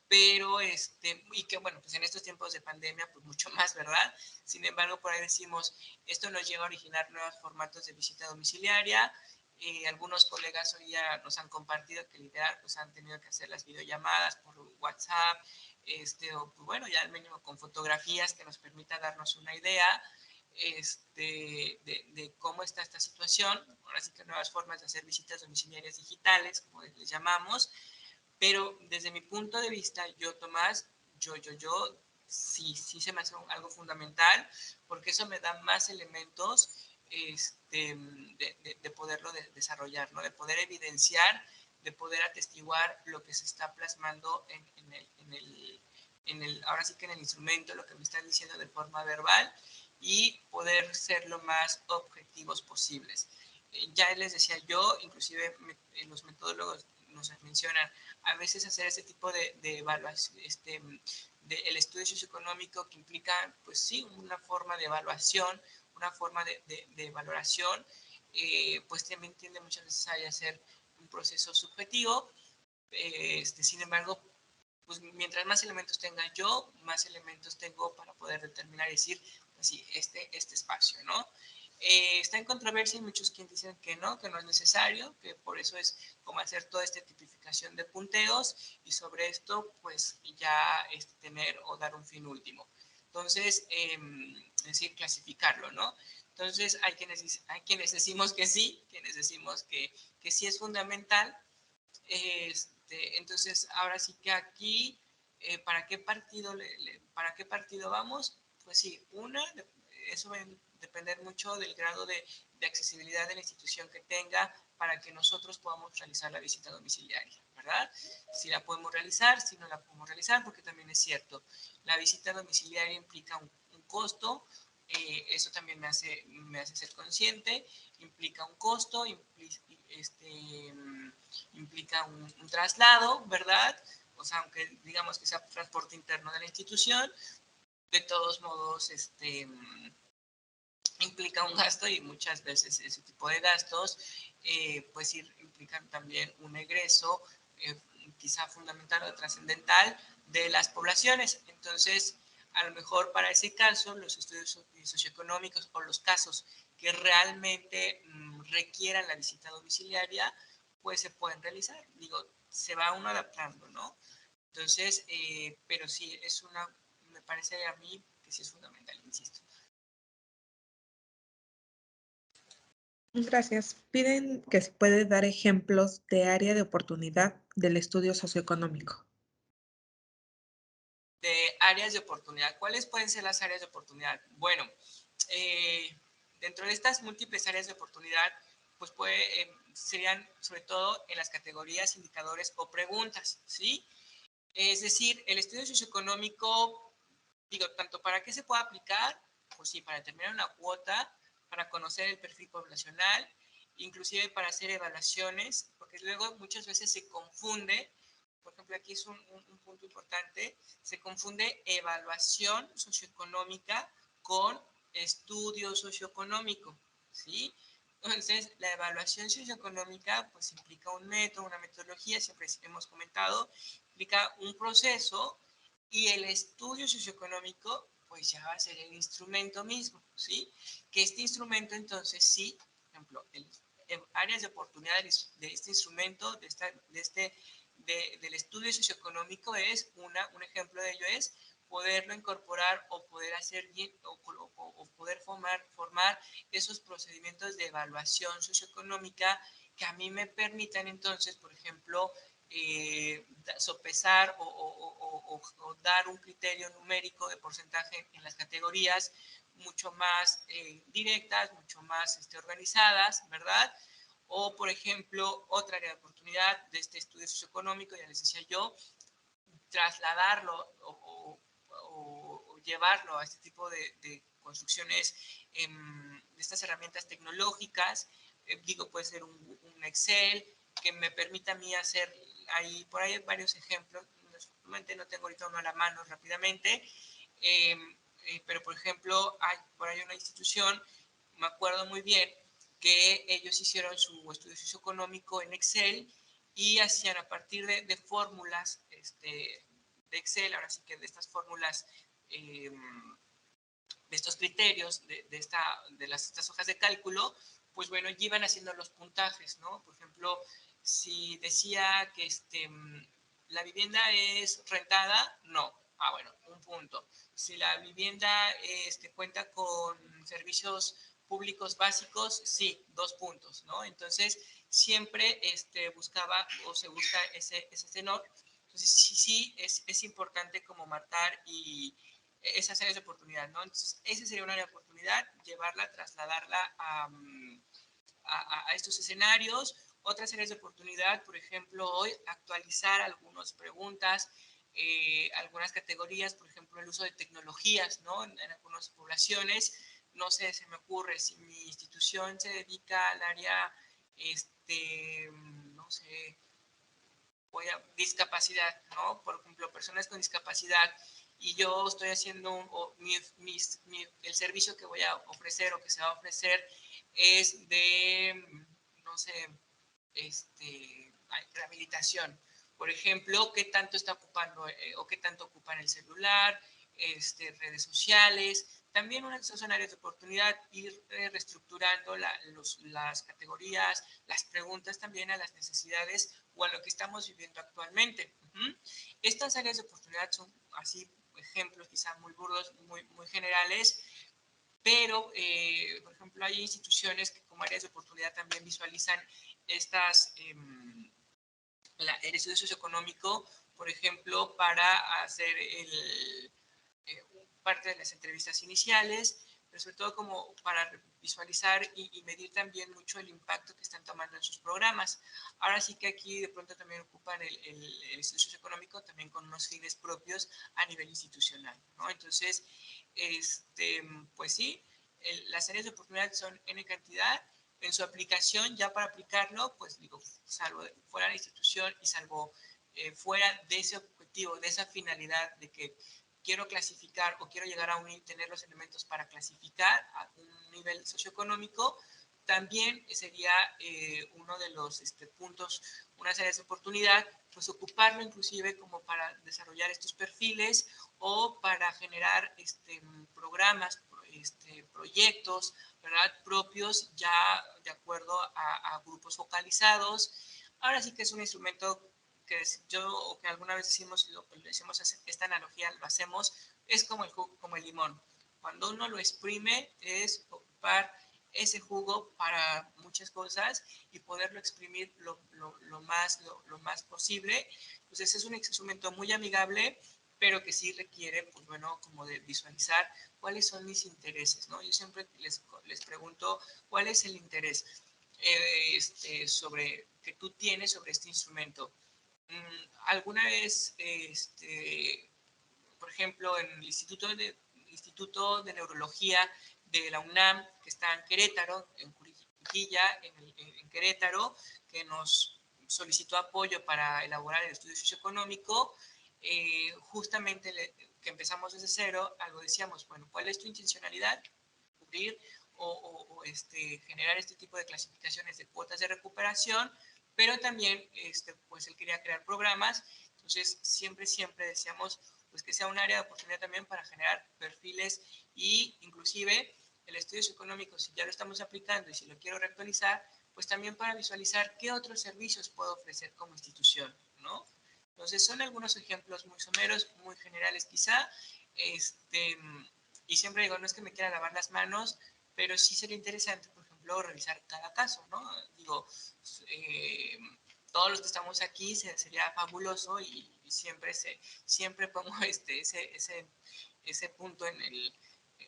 pero y que bueno, pues en estos tiempos de pandemia, pues mucho más, ¿verdad? Sin embargo, por ahí decimos, esto nos lleva a originar nuevos formatos de visita domiciliaria. Algunos colegas hoy ya nos han compartido que literal, pues han tenido que hacer las videollamadas por WhatsApp, o pues bueno, ya al mínimo con fotografías que nos permita darnos una idea de cómo está esta situación. Ahora sí que nuevas formas de hacer visitas domiciliarias digitales, como les llamamos. Pero desde mi punto de vista, Tomás, sí se me hace algo fundamental, porque eso me da más elementos de poderlo desarrollar, ¿no? De poder evidenciar, de poder atestiguar lo que se está plasmando ahora sí que en el instrumento, lo que me están diciendo de forma verbal, y poder ser lo más objetivos posibles. Ya les decía yo, inclusive los metodólogos nos mencionan, a veces hacer este tipo de evaluación, el estudio socioeconómico, que implica, pues sí, una forma de evaluación, una forma de valoración, pues también tiende muchas veces a ser un proceso subjetivo. Sin embargo, pues mientras más elementos tenga yo, más elementos tengo para poder determinar y decir, pues sí, este espacio, ¿no? Está en controversia, y muchos quienes dicen que no es necesario, que por eso es como hacer toda esta tipificación de punteos, y sobre esto pues ya tener o dar un fin último. Entonces, es decir, clasificarlo, ¿no? Entonces, hay quienes decimos que sí, quienes decimos que sí es fundamental. Entonces, ahora sí que aquí, ¿para qué partido vamos? Pues sí, eso va a depender mucho del grado de accesibilidad de la institución que tenga para que nosotros podamos realizar la visita domiciliaria, ¿verdad? Si la podemos realizar, si no la podemos realizar, porque también es cierto, la visita domiciliaria implica un costo. Eso también me hace ser consciente, implica un costo, implica un traslado, ¿verdad? O sea, aunque digamos que sea transporte interno de la institución, de todos modos, implica un gasto, y muchas veces ese tipo de gastos, pues implican también un egreso, quizá fundamental o trascendental, de las poblaciones. Entonces, a lo mejor para ese caso, los estudios socioeconómicos o los casos que realmente requieran la visita domiciliaria, pues se pueden realizar. Digo, se va uno adaptando, ¿no? Entonces, pero sí, me parece a mí que sí es fundamental, insisto. Gracias. Piden que se puede dar ejemplos de área de oportunidad del estudio socioeconómico. De áreas de oportunidad. ¿Cuáles pueden ser las áreas de oportunidad? Bueno, dentro de estas múltiples áreas de oportunidad, pues serían sobre todo en las categorías, indicadores o preguntas, ¿sí? Es decir, el estudio socioeconómico, digo, tanto para qué se puede aplicar, pues sí, para determinar una cuota, para conocer el perfil poblacional, inclusive para hacer evaluaciones, porque luego muchas veces se confunde, por ejemplo, aquí es un punto importante, se confunde evaluación socioeconómica con estudio socioeconómico, ¿sí? Entonces, la evaluación socioeconómica pues implica un método, una metodología, siempre hemos comentado, implica un proceso y el estudio socioeconómico pues ya va a ser el instrumento mismo, ¿sí? Que este instrumento entonces sí, por ejemplo, áreas de oportunidad de este instrumento, del estudio socioeconómico es un ejemplo de ello es poderlo incorporar o poder hacer bien o poder formar esos procedimientos de evaluación socioeconómica que a mí me permitan entonces, por ejemplo, sopesar o dar un criterio numérico de porcentaje en las categorías mucho más directas, mucho más organizadas, ¿verdad? O, por ejemplo, otra área de oportunidad de este estudio socioeconómico, ya les decía yo, trasladarlo o llevarlo a este tipo de construcciones, de estas herramientas tecnológicas, digo, puede ser un Excel, que me permita a mí hacer, por ahí hay varios ejemplos, normalmente no tengo ahorita uno a la mano rápidamente, pero por ejemplo, hay por ahí una institución, me acuerdo muy bien, que ellos hicieron su estudio socioeconómico en Excel y hacían a partir de fórmulas de Excel, ahora sí que de estas fórmulas, de estos criterios, estas hojas de cálculo, pues bueno, iban haciendo los puntajes, ¿no? Por ejemplo, si decía que la vivienda es rentada, no. Ah, bueno, un punto. Si la vivienda cuenta con servicios públicos básicos, sí, 2 puntos, ¿no? Entonces, siempre buscaba o se busca ese tenor. Entonces, sí es importante como marcar esas áreas de oportunidad, ¿no? Entonces, esa sería una área de oportunidad, llevarla, trasladarla a estos escenarios. Otras áreas de oportunidad, por ejemplo, hoy actualizar algunas preguntas, algunas categorías, por ejemplo, el uso de tecnologías, ¿no? En algunas poblaciones, no sé, se me ocurre, si mi institución se dedica al área, no sé, discapacidad, ¿no? Por ejemplo, personas con discapacidad y yo estoy haciendo el servicio que voy a ofrecer o que se va a ofrecer es de, no sé, rehabilitación. Por ejemplo, qué tanto está ocupando o qué tanto ocupan el celular, redes sociales. También son áreas de oportunidad, ir reestructurando las categorías, las preguntas también a las necesidades o a lo que estamos viviendo actualmente. Estas áreas de oportunidad son así ejemplos quizá muy burdos, muy generales, pero, por ejemplo, hay instituciones que como áreas de oportunidad también visualizan el estudio socioeconómico, por ejemplo, para hacer parte de las entrevistas iniciales, pero sobre todo como para visualizar y medir también mucho el impacto que están tomando en sus programas. Ahora sí que aquí de pronto también ocupan el estudio socioeconómico también con unos fines propios a nivel institucional, ¿no? Entonces, pues sí, las áreas de oportunidad son N cantidad. En su aplicación, ya para aplicarlo, pues digo, salvo fuera de la institución y salvo fuera de ese objetivo, de esa finalidad de que quiero clasificar o quiero llegar a tener los elementos para clasificar a un nivel socioeconómico, también sería uno de los puntos, unas áreas de oportunidad, pues ocuparlo inclusive como para desarrollar estos perfiles o para generar programas proyectos, ¿verdad? Propios ya de acuerdo a grupos focalizados. Ahora sí que es un instrumento que o que alguna vez decimos esta analogía, lo hacemos, es como el limón. Cuando uno lo exprime es ocupar ese jugo para muchas cosas y poderlo exprimir lo más posible. Entonces es un instrumento muy amigable, pero que sí requiere, pues bueno, como de visualizar cuáles son mis intereses, ¿no? Yo siempre les pregunto cuál es el interés que tú tienes sobre este instrumento. Alguna vez, por ejemplo, en el Instituto de Neurología de la UNAM, que está en Querétaro, en Juriquilla, en Querétaro, que nos solicitó apoyo para elaborar el estudio socioeconómico, justamente que empezamos desde cero, algo decíamos, bueno, ¿cuál es tu intencionalidad? Cubrir generar este tipo de clasificaciones de cuotas de recuperación, pero también pues él quería crear programas, entonces siempre decíamos pues que sea un área de oportunidad también para generar perfiles y inclusive el estudio socioeconómico, si ya lo estamos aplicando y si lo quiero reactualizar, pues también para visualizar qué otros servicios puedo ofrecer como institución, ¿no? Entonces son algunos ejemplos muy someros, muy generales quizá, y siempre digo, no es que me quiera lavar las manos, pero sí sería interesante, por ejemplo, revisar cada caso, ¿no? Digo, eh, todos los que estamos aquí sería fabuloso y siempre pongo ese punto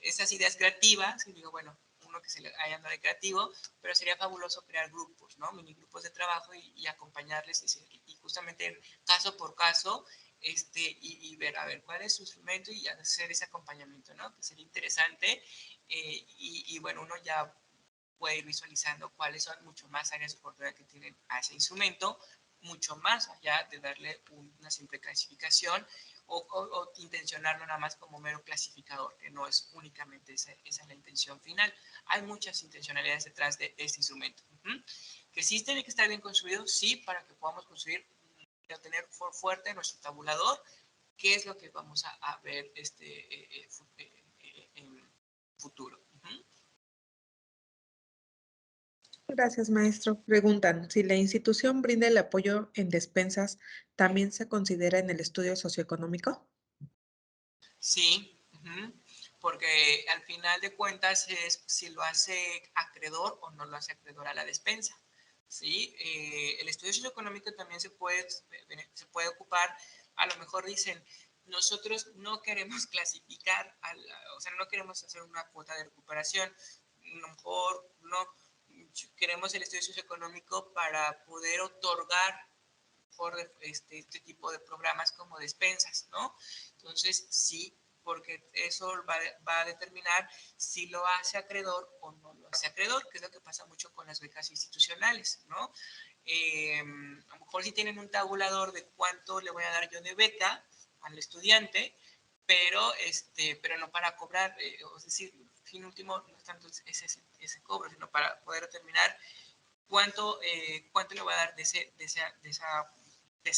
esas ideas creativas y digo, bueno, uno que se le haya andado de creativo, pero sería fabuloso crear grupos, ¿no? Mini grupos de trabajo y acompañarles y justamente caso por caso y ver, a ver, cuál es su instrumento y hacer ese acompañamiento, ¿no? Que sería interesante y bueno, uno ya puede ir visualizando cuáles son mucho más áreas de oportunidad que tienen a ese instrumento, mucho más allá de darle una simple clasificación o intencionarlo nada más como mero clasificador, que no es únicamente esa es la intención final. Hay muchas intencionalidades detrás de este instrumento. Que sí tiene que estar bien construido, sí, para que podamos construir tener fuerte nuestro tabulador, qué es lo que vamos a ver en futuro. Gracias, maestro. Preguntan, si la institución brinda el apoyo en despensas, ¿también se considera en el estudio socioeconómico? Sí, porque al final de cuentas es si lo hace acreedor o no lo hace acreedor a la despensa. ¿Sí? El estudio socioeconómico también se puede ocupar, a lo mejor dicen, nosotros no queremos clasificar, o sea, no queremos hacer una cuota de recuperación, a lo mejor no queremos el estudio socioeconómico para poder otorgar por este tipo de programas como despensas, ¿no? Entonces, sí, porque eso va a determinar si lo hace acreedor o no lo hace acreedor, que es lo que pasa mucho con las becas institucionales, ¿no? A lo mejor sí tienen un tabulador de cuánto le voy a dar yo de beca al estudiante, pero no para cobrar, es decir, fin último no es tanto ese cobro, sino para poder determinar cuánto le voy a dar de esa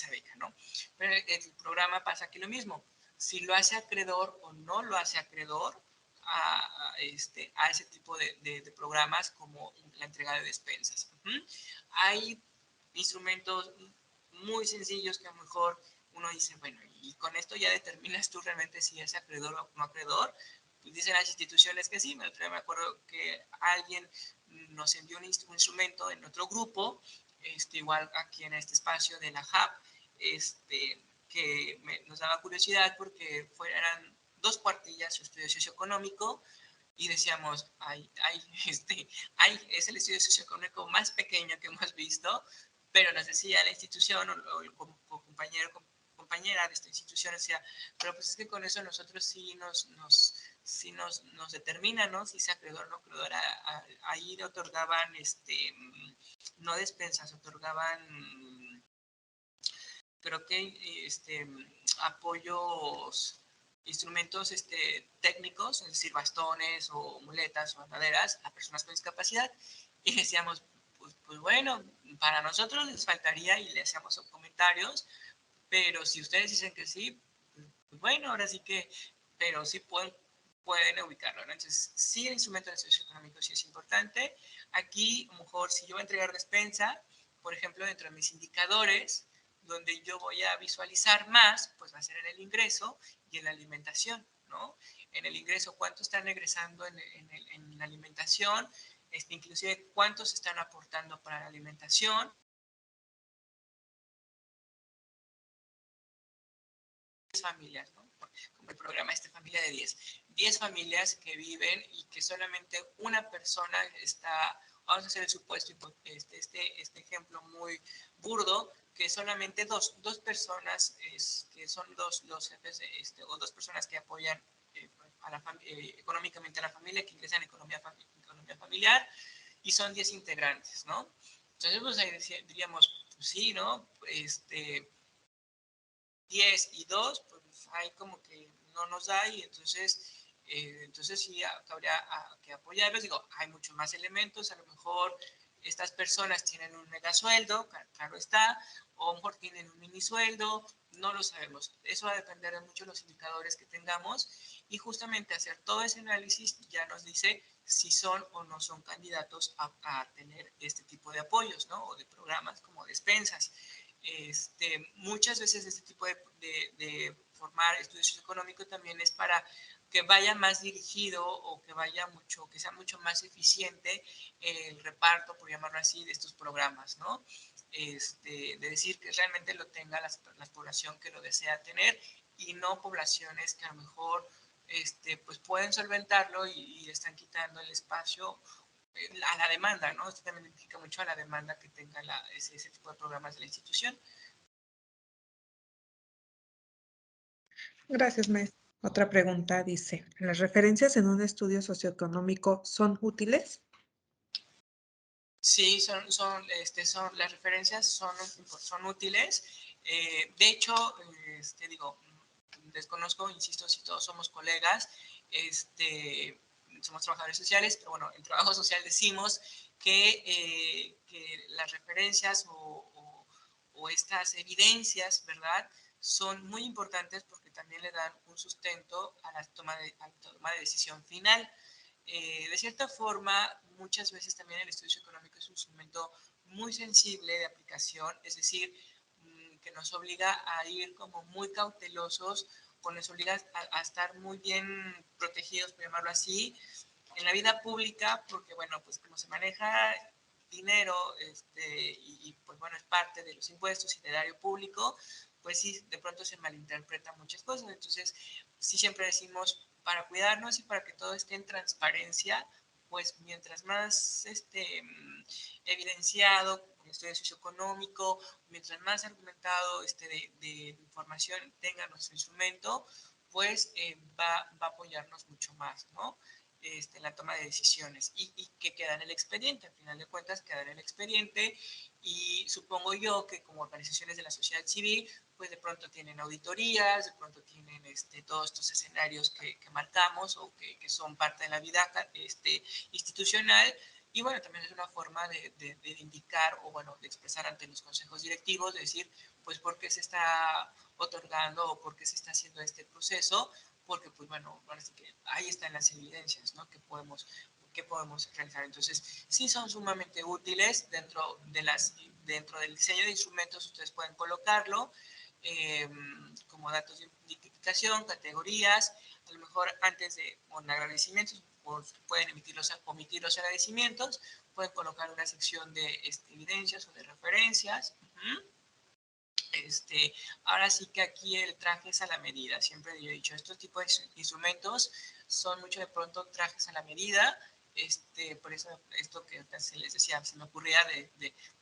beca, ¿no? Pero el programa pasa aquí lo mismo. Si lo hace acreedor o no lo hace acreedor a ese tipo de programas como la entrega de despensas. Hay instrumentos muy sencillos que a lo mejor uno dice, bueno, y con esto ya determinas tú realmente si es acreedor o no acreedor. Pues dicen las instituciones que sí. Me acuerdo que alguien nos envió un instrumento en otro grupo, igual aquí en este espacio de la HAP, que nos daba curiosidad porque eran 2 cuartillas su estudio socioeconómico y decíamos, es el estudio socioeconómico más pequeño que hemos visto, pero nos decía la institución o el compañera de esta institución decía, pero pues es que con eso nosotros sí nos determina, ¿no? Si se acreedor o no acreedor. Ahí otorgaban, no despensas, otorgaban, creo que, apoyos, instrumentos técnicos, es decir, bastones o muletas o andaderas a personas con discapacidad. Y decíamos, pues bueno, para nosotros les faltaría y le hacíamos comentarios, pero si ustedes dicen que sí, pues bueno, ahora sí que, pero sí pueden ubicarlo, ¿no? Entonces, sí, el instrumento de socioeconómico sí es importante. Aquí, a lo mejor, si yo voy a entregar despensa, por ejemplo, dentro de mis indicadores, donde yo voy a visualizar más, pues va a ser en el ingreso y en la alimentación, ¿no? En el ingreso, cuánto están egresando en la alimentación, inclusive cuántos están aportando para la alimentación. Familias, ¿no? Como el programa Familia de 10. 10 familias que viven y que solamente una persona está, vamos a hacer el supuesto, este ejemplo muy burdo, que solamente dos personas, que son los jefes, o dos personas que apoyan económicamente a la familia, que ingresan en economía familiar, y son 10 integrantes, ¿no? Entonces, pues ahí diríamos, pues sí, ¿no? 10 y 2, pues hay como que no nos da y entonces sí habría que apoyarlos. Digo, hay muchos más elementos, a lo mejor estas personas tienen un mega sueldo, claro está, o a lo mejor tienen un mini sueldo, no lo sabemos. Eso va a depender de mucho de los indicadores que tengamos y justamente hacer todo ese análisis ya nos dice si son o no son candidatos a tener este tipo de apoyos, ¿no? O de programas como despensas. Muchas veces este tipo de formar estudios socioeconómicos también es para que vaya más dirigido o que sea mucho más eficiente el reparto, por llamarlo así, de estos programas, ¿no? De decir que realmente lo tenga la población que lo desea tener y no poblaciones que a lo mejor pues pueden solventarlo y están quitando el espacio a la demanda, ¿no? Esto también implica mucho a la demanda que tenga ese tipo de programas de la institución. Gracias, maestra. Otra pregunta dice, ¿las referencias en un estudio socioeconómico son útiles? Sí, las referencias son útiles. De hecho, digo, desconozco, insisto, si todos somos colegas, somos trabajadores sociales, pero bueno, en trabajo social decimos que las referencias o estas evidencias, ¿verdad? Son muy importantes porque también le dan un sustento a la toma de decisión final. De cierta forma, muchas veces también el estudio económico es un instrumento muy sensible de aplicación, es decir, que nos obliga a ir como muy cautelosos o nos obliga a estar muy bien protegidos, por llamarlo así, en la vida pública, porque bueno, pues como se maneja dinero pues bueno, es parte de los impuestos y del erario público, pues sí, de pronto se malinterpretan muchas cosas. Entonces, sí siempre decimos, para cuidarnos y para que todo esté en transparencia, pues mientras más evidenciado el estudio socioeconómico, mientras más argumentado de información tenga nuestro instrumento, pues va a apoyarnos mucho más, ¿no? En la toma de decisiones y que queda en el expediente, al final de cuentas queda en el expediente y supongo yo que como organizaciones de la sociedad civil, pues de pronto tienen auditorías, de pronto tienen todos estos escenarios que marcamos o que son parte de la vida institucional y bueno, también es una forma de indicar o bueno, de expresar ante los consejos directivos, de decir, pues por qué se está otorgando o por qué se está haciendo este proceso, porque pues bueno, así que ahí están las evidencias, ¿no? Que podemos realizar. Entonces, sí son sumamente útiles dentro del diseño de instrumentos, ustedes pueden colocarlo como datos de identificación, categorías, a lo mejor antes de un agradecimiento, pueden omitir los agradecimientos, pueden colocar una sección de evidencias o de referencias. Ahora sí que aquí el traje es a la medida, siempre yo he dicho, estos tipos de instrumentos son mucho de pronto trajes a la medida, por eso esto que se les decía, se me ocurría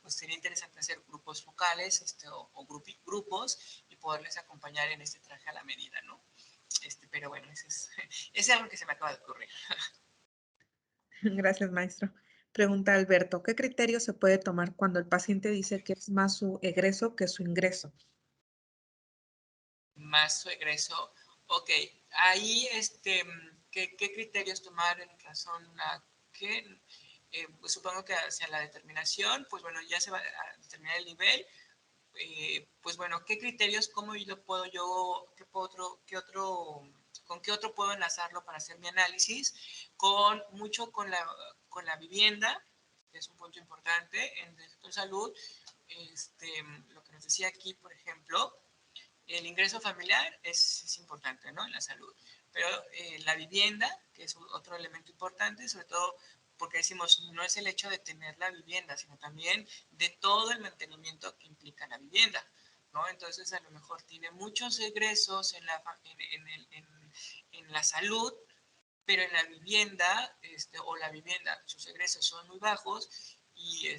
pues sería interesante hacer grupos focales o grupos y poderles acompañar en este traje a la medida, ¿no? Pero bueno, es algo que se me acaba de ocurrir. Gracias, maestro. Pregunta Alberto, ¿qué criterio se puede tomar cuando el paciente dice que es más su egreso que su ingreso? Más su egreso. Ok, ahí, ¿qué criterios tomar en razón a qué? Pues supongo que hacia la determinación, pues bueno, ya se va a determinar el nivel. Pues bueno, ¿qué criterios, cómo yo puedo qué otro ¿Con qué otro puedo enlazarlo para hacer mi análisis? Con la vivienda, que es un punto importante en el sector salud. Lo que nos decía aquí, por ejemplo, el ingreso familiar es importante, ¿no? En la salud. Pero la vivienda, que es otro elemento importante, sobre todo porque decimos, no es el hecho de tener la vivienda, sino también de todo el mantenimiento que implica la vivienda, ¿no? Entonces, a lo mejor tiene muchos egresos en la salud, pero en la vivienda, o la vivienda, sus egresos son muy bajos y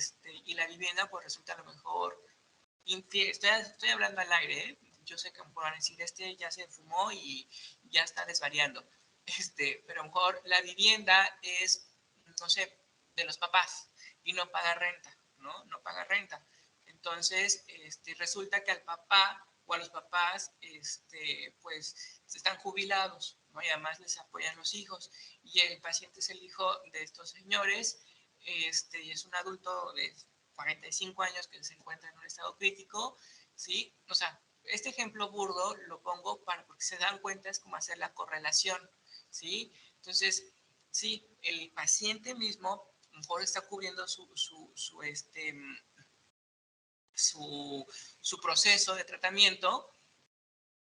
la vivienda, pues resulta a lo mejor infiel. Estoy hablando al aire, ¿eh? Yo sé que van a decir, ya se fumó y ya está desvariando. Pero a lo mejor la vivienda es, no sé, de los papás y no paga renta, ¿no? No paga renta. Entonces, resulta que al papá o a los papás, pues, están jubilados, ¿no? Y además les apoyan los hijos. Y el paciente es el hijo de estos señores, y es un adulto de 45 años que se encuentra en un estado crítico, ¿sí? O sea, este ejemplo burdo lo pongo porque se dan cuenta, es como hacer la correlación, ¿sí? Entonces, sí, el paciente mismo a lo mejor está cubriendo su proceso de tratamiento,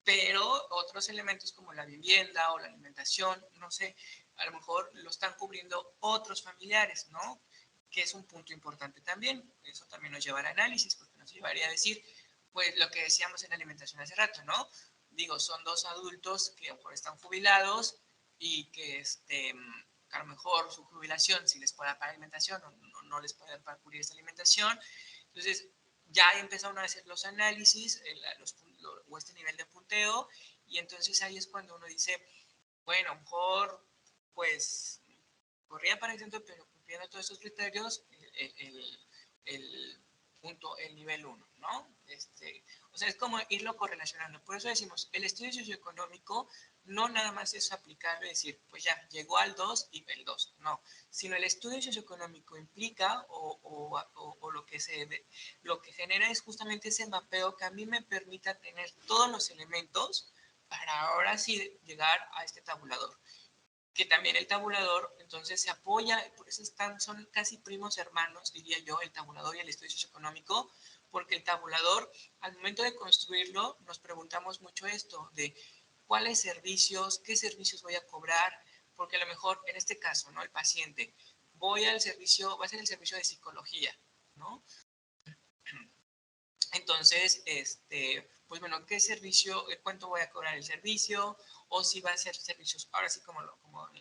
pero otros elementos como la vivienda o la alimentación, no sé, a lo mejor lo están cubriendo otros familiares, ¿no? Que es un punto importante también. Eso también nos lleva al análisis, porque nos llevaría a decir, pues lo que decíamos en la alimentación hace rato, ¿no? Digo, son dos adultos que a lo mejor están jubilados y que a lo mejor su jubilación, si les puede dar para alimentación o no les puede dar para cubrir esa alimentación. Entonces, ya empezaron a hacer los análisis, o este nivel de punteo, y entonces ahí es cuando uno dice, bueno, a lo mejor, pues, corría para el centro, pero cumpliendo todos esos criterios, el punto, el nivel 1, ¿no? O sea, es como irlo correlacionando. Por eso decimos, el estudio socioeconómico no nada más es aplicarlo y decir, pues ya, llegó al 2 y el 2, no, sino el estudio socioeconómico implica o lo que genera es justamente ese mapeo que a mí me permita tener todos los elementos para ahora sí llegar a este tabulador, que también el tabulador entonces se apoya, por eso son casi primos hermanos, diría yo, el tabulador y el estudio socioeconómico, porque el tabulador, al momento de construirlo, nos preguntamos mucho esto, de cuáles servicios, qué servicios voy a cobrar, porque a lo mejor en este caso, ¿no? El paciente, va a ser el servicio de psicología, ¿no? Entonces, pues bueno, ¿qué servicio, cuánto voy a cobrar el servicio? O si va a ser servicios, ahora sí como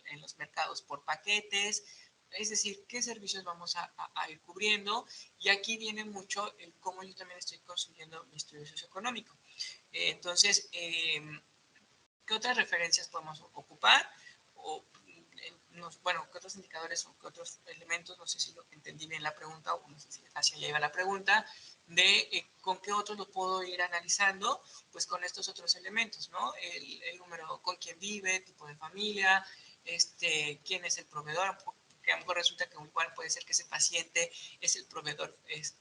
en los mercados, por paquetes. Es decir, ¿qué servicios vamos a ir cubriendo? Y aquí viene mucho el cómo yo también estoy construyendo mi estudio socioeconómico. Entonces, ¿qué otras referencias podemos ocupar? O, bueno, ¿qué otros indicadores o qué otros elementos? No sé si entendí bien la pregunta o no sé si hacia allá iba la pregunta, de con qué otros lo puedo ir analizando, pues con estos otros elementos, ¿no? El número, con quién vive, tipo de familia, quién es el proveedor, porque a lo mejor resulta que igual puede ser que ese paciente es el proveedor, es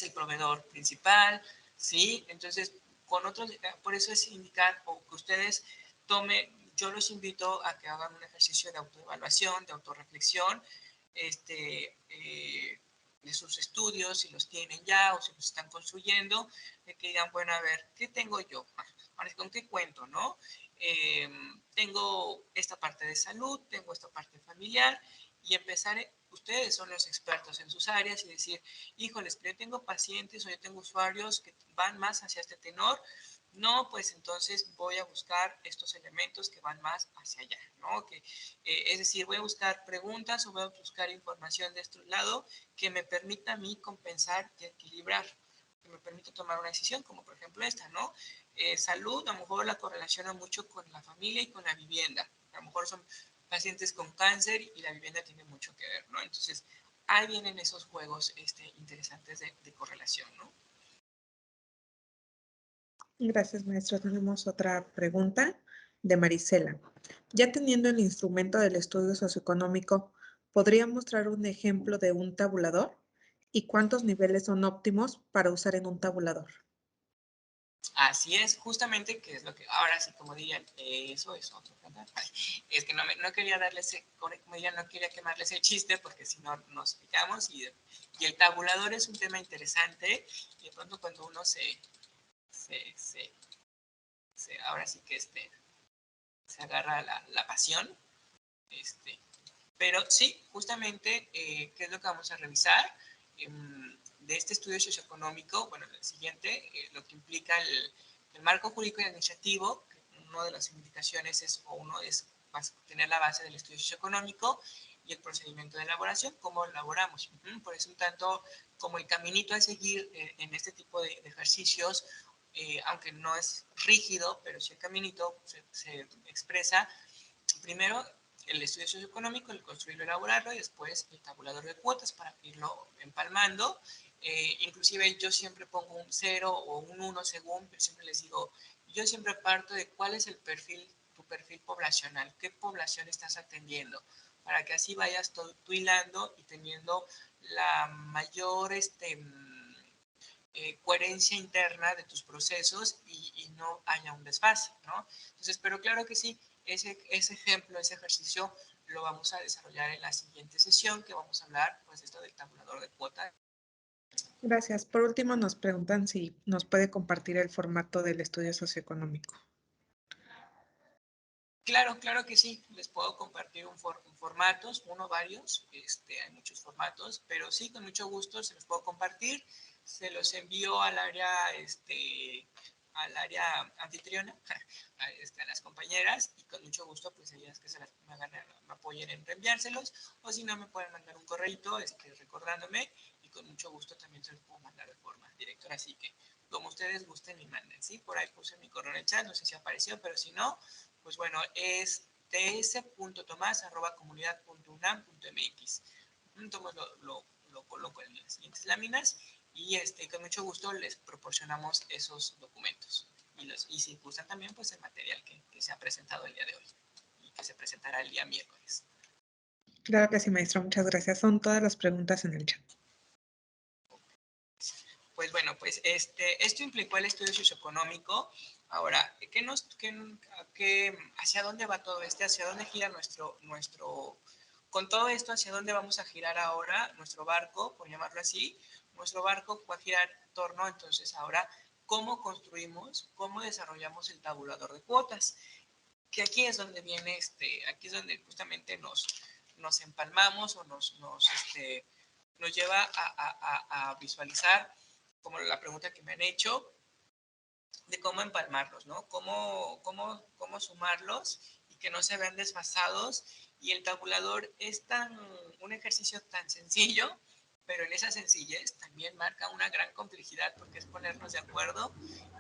el proveedor principal, ¿sí? Entonces, con otros, por eso es indicar o que ustedes tomen, yo los invito a que hagan un ejercicio de autoevaluación, de autorreflexión, de sus estudios, si los tienen ya o si los están construyendo, de que digan, bueno, a ver, ¿qué tengo yo? Ahora, ¿con qué cuento, no? Tengo esta parte de salud, tengo esta parte familiar, y empezar, ustedes son los expertos en sus áreas y decir, híjoles, pero yo tengo pacientes o yo tengo usuarios que van más hacia este tenor, no, pues entonces voy a buscar estos elementos que van más hacia allá, ¿no? Es decir, voy a buscar preguntas o voy a buscar información de este lado que me permita a mí compensar y equilibrar, que me permita tomar una decisión, como por ejemplo esta, ¿no? Salud, a lo mejor la correlaciona mucho con la familia y con la vivienda. A lo mejor son pacientes con cáncer y la vivienda tiene mucho que ver, ¿no? Entonces, ahí vienen esos juegos interesantes de correlación, ¿no? Gracias, maestro. Tenemos otra pregunta de Marisela. Ya teniendo el instrumento del estudio socioeconómico, ¿podría mostrar un ejemplo de un tabulador? ¿Y cuántos niveles son óptimos para usar en un tabulador? Así es, justamente, que es lo que, ahora sí, como dirían, eso es otro cantar. Es que no quería darle ese, como dirían, no quería quemarle ese chiste, porque si no nos picamos, y el tabulador es un tema interesante, y de pronto cuando uno ahora sí que se agarra la pasión, pero sí, justamente, ¿qué es lo que vamos a revisar? De este estudio socioeconómico, bueno, el siguiente, lo que implica el marco jurídico y administrativo, una de las indicaciones es, o uno es tener la base del estudio socioeconómico y el procedimiento de elaboración, cómo elaboramos. Por eso un tanto como el caminito a seguir en este tipo de ejercicios, aunque no es rígido, pero sí el caminito se expresa primero el estudio socioeconómico, el construirlo, elaborarlo, y después el tabulador de cuotas para irlo empalmando. Inclusive yo siempre pongo un 0 o un 1 según, pero siempre les digo, yo siempre parto de cuál es el perfil, tu perfil poblacional, qué población estás atendiendo, para que así vayas tú hilando y teniendo la mayor coherencia interna de tus procesos y no haya un desfase, ¿no? Entonces, pero claro que sí, ese ejemplo, ese ejercicio lo vamos a desarrollar en la siguiente sesión, que vamos a hablar, pues, de esto del tabulador de cuotas. Gracias. Por último, nos preguntan si nos puede compartir el formato del estudio socioeconómico. Claro, claro que sí, les puedo compartir formatos, varios, hay muchos formatos, pero sí, con mucho gusto se los puedo compartir, se los envío al área anfitriona, a las compañeras, y con mucho gusto, pues ellas que me apoyen en reenviárselos, o si no, me pueden mandar un correito, recordándome, y con mucho gusto también se los puedo mandar de forma directa, así que como ustedes gusten y manden, ¿sí? Por ahí puse mi correo en el chat, no sé si apareció, pero si no, pues bueno, es ts.tomás@comunidad.unam.mx. Entonces lo coloco en las siguientes láminas y con mucho gusto les proporcionamos esos documentos. Y si gustan también, pues el material que se ha presentado el día de hoy y que se presentará el día miércoles. Claro que sí, maestro. Muchas gracias. Son todas las preguntas en el chat. Pues bueno, pues esto implicó el estudio socioeconómico. Ahora, ¿hacia dónde va todo esto? ¿Hacia dónde gira con todo esto, hacia dónde vamos a girar ahora nuestro barco, por llamarlo así? Nuestro barco va a girar en torno, entonces, ahora, ¿cómo construimos, cómo desarrollamos el tabulador de cuotas? Que aquí es donde viene, aquí es donde justamente nos empalmamos o nos lleva a visualizar, como la pregunta que me han hecho, de cómo empalmarlos, ¿no? Cómo sumarlos y que no se vean desfasados. Y el tabulador es un ejercicio tan sencillo, pero en esa sencillez también marca una gran complejidad, porque es ponernos de acuerdo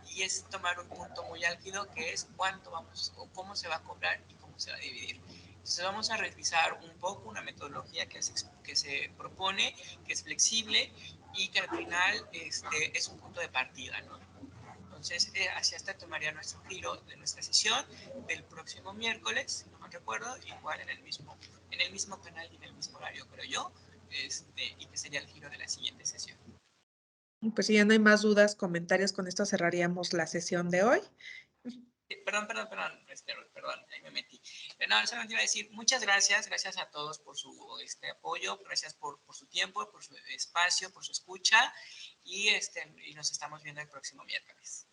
y es tomar un punto muy álgido, que es cuánto vamos o cómo se va a cobrar y cómo se va a dividir. Entonces vamos a revisar un poco una metodología que se propone, que es flexible y que al final es un punto de partida, ¿no? Entonces, así hasta tomaría nuestro giro de nuestra sesión del próximo miércoles, si no me recuerdo, igual en el mismo canal y en el mismo horario, creo yo, y que sería el giro de la siguiente sesión. Pues si ya no hay más dudas, comentarios, con esto cerraríamos la sesión de hoy. Perdón, ahí me metí. No, solamente iba a decir muchas gracias a todos por su apoyo, gracias por su tiempo, por su espacio, por su escucha, y nos estamos viendo el próximo miércoles.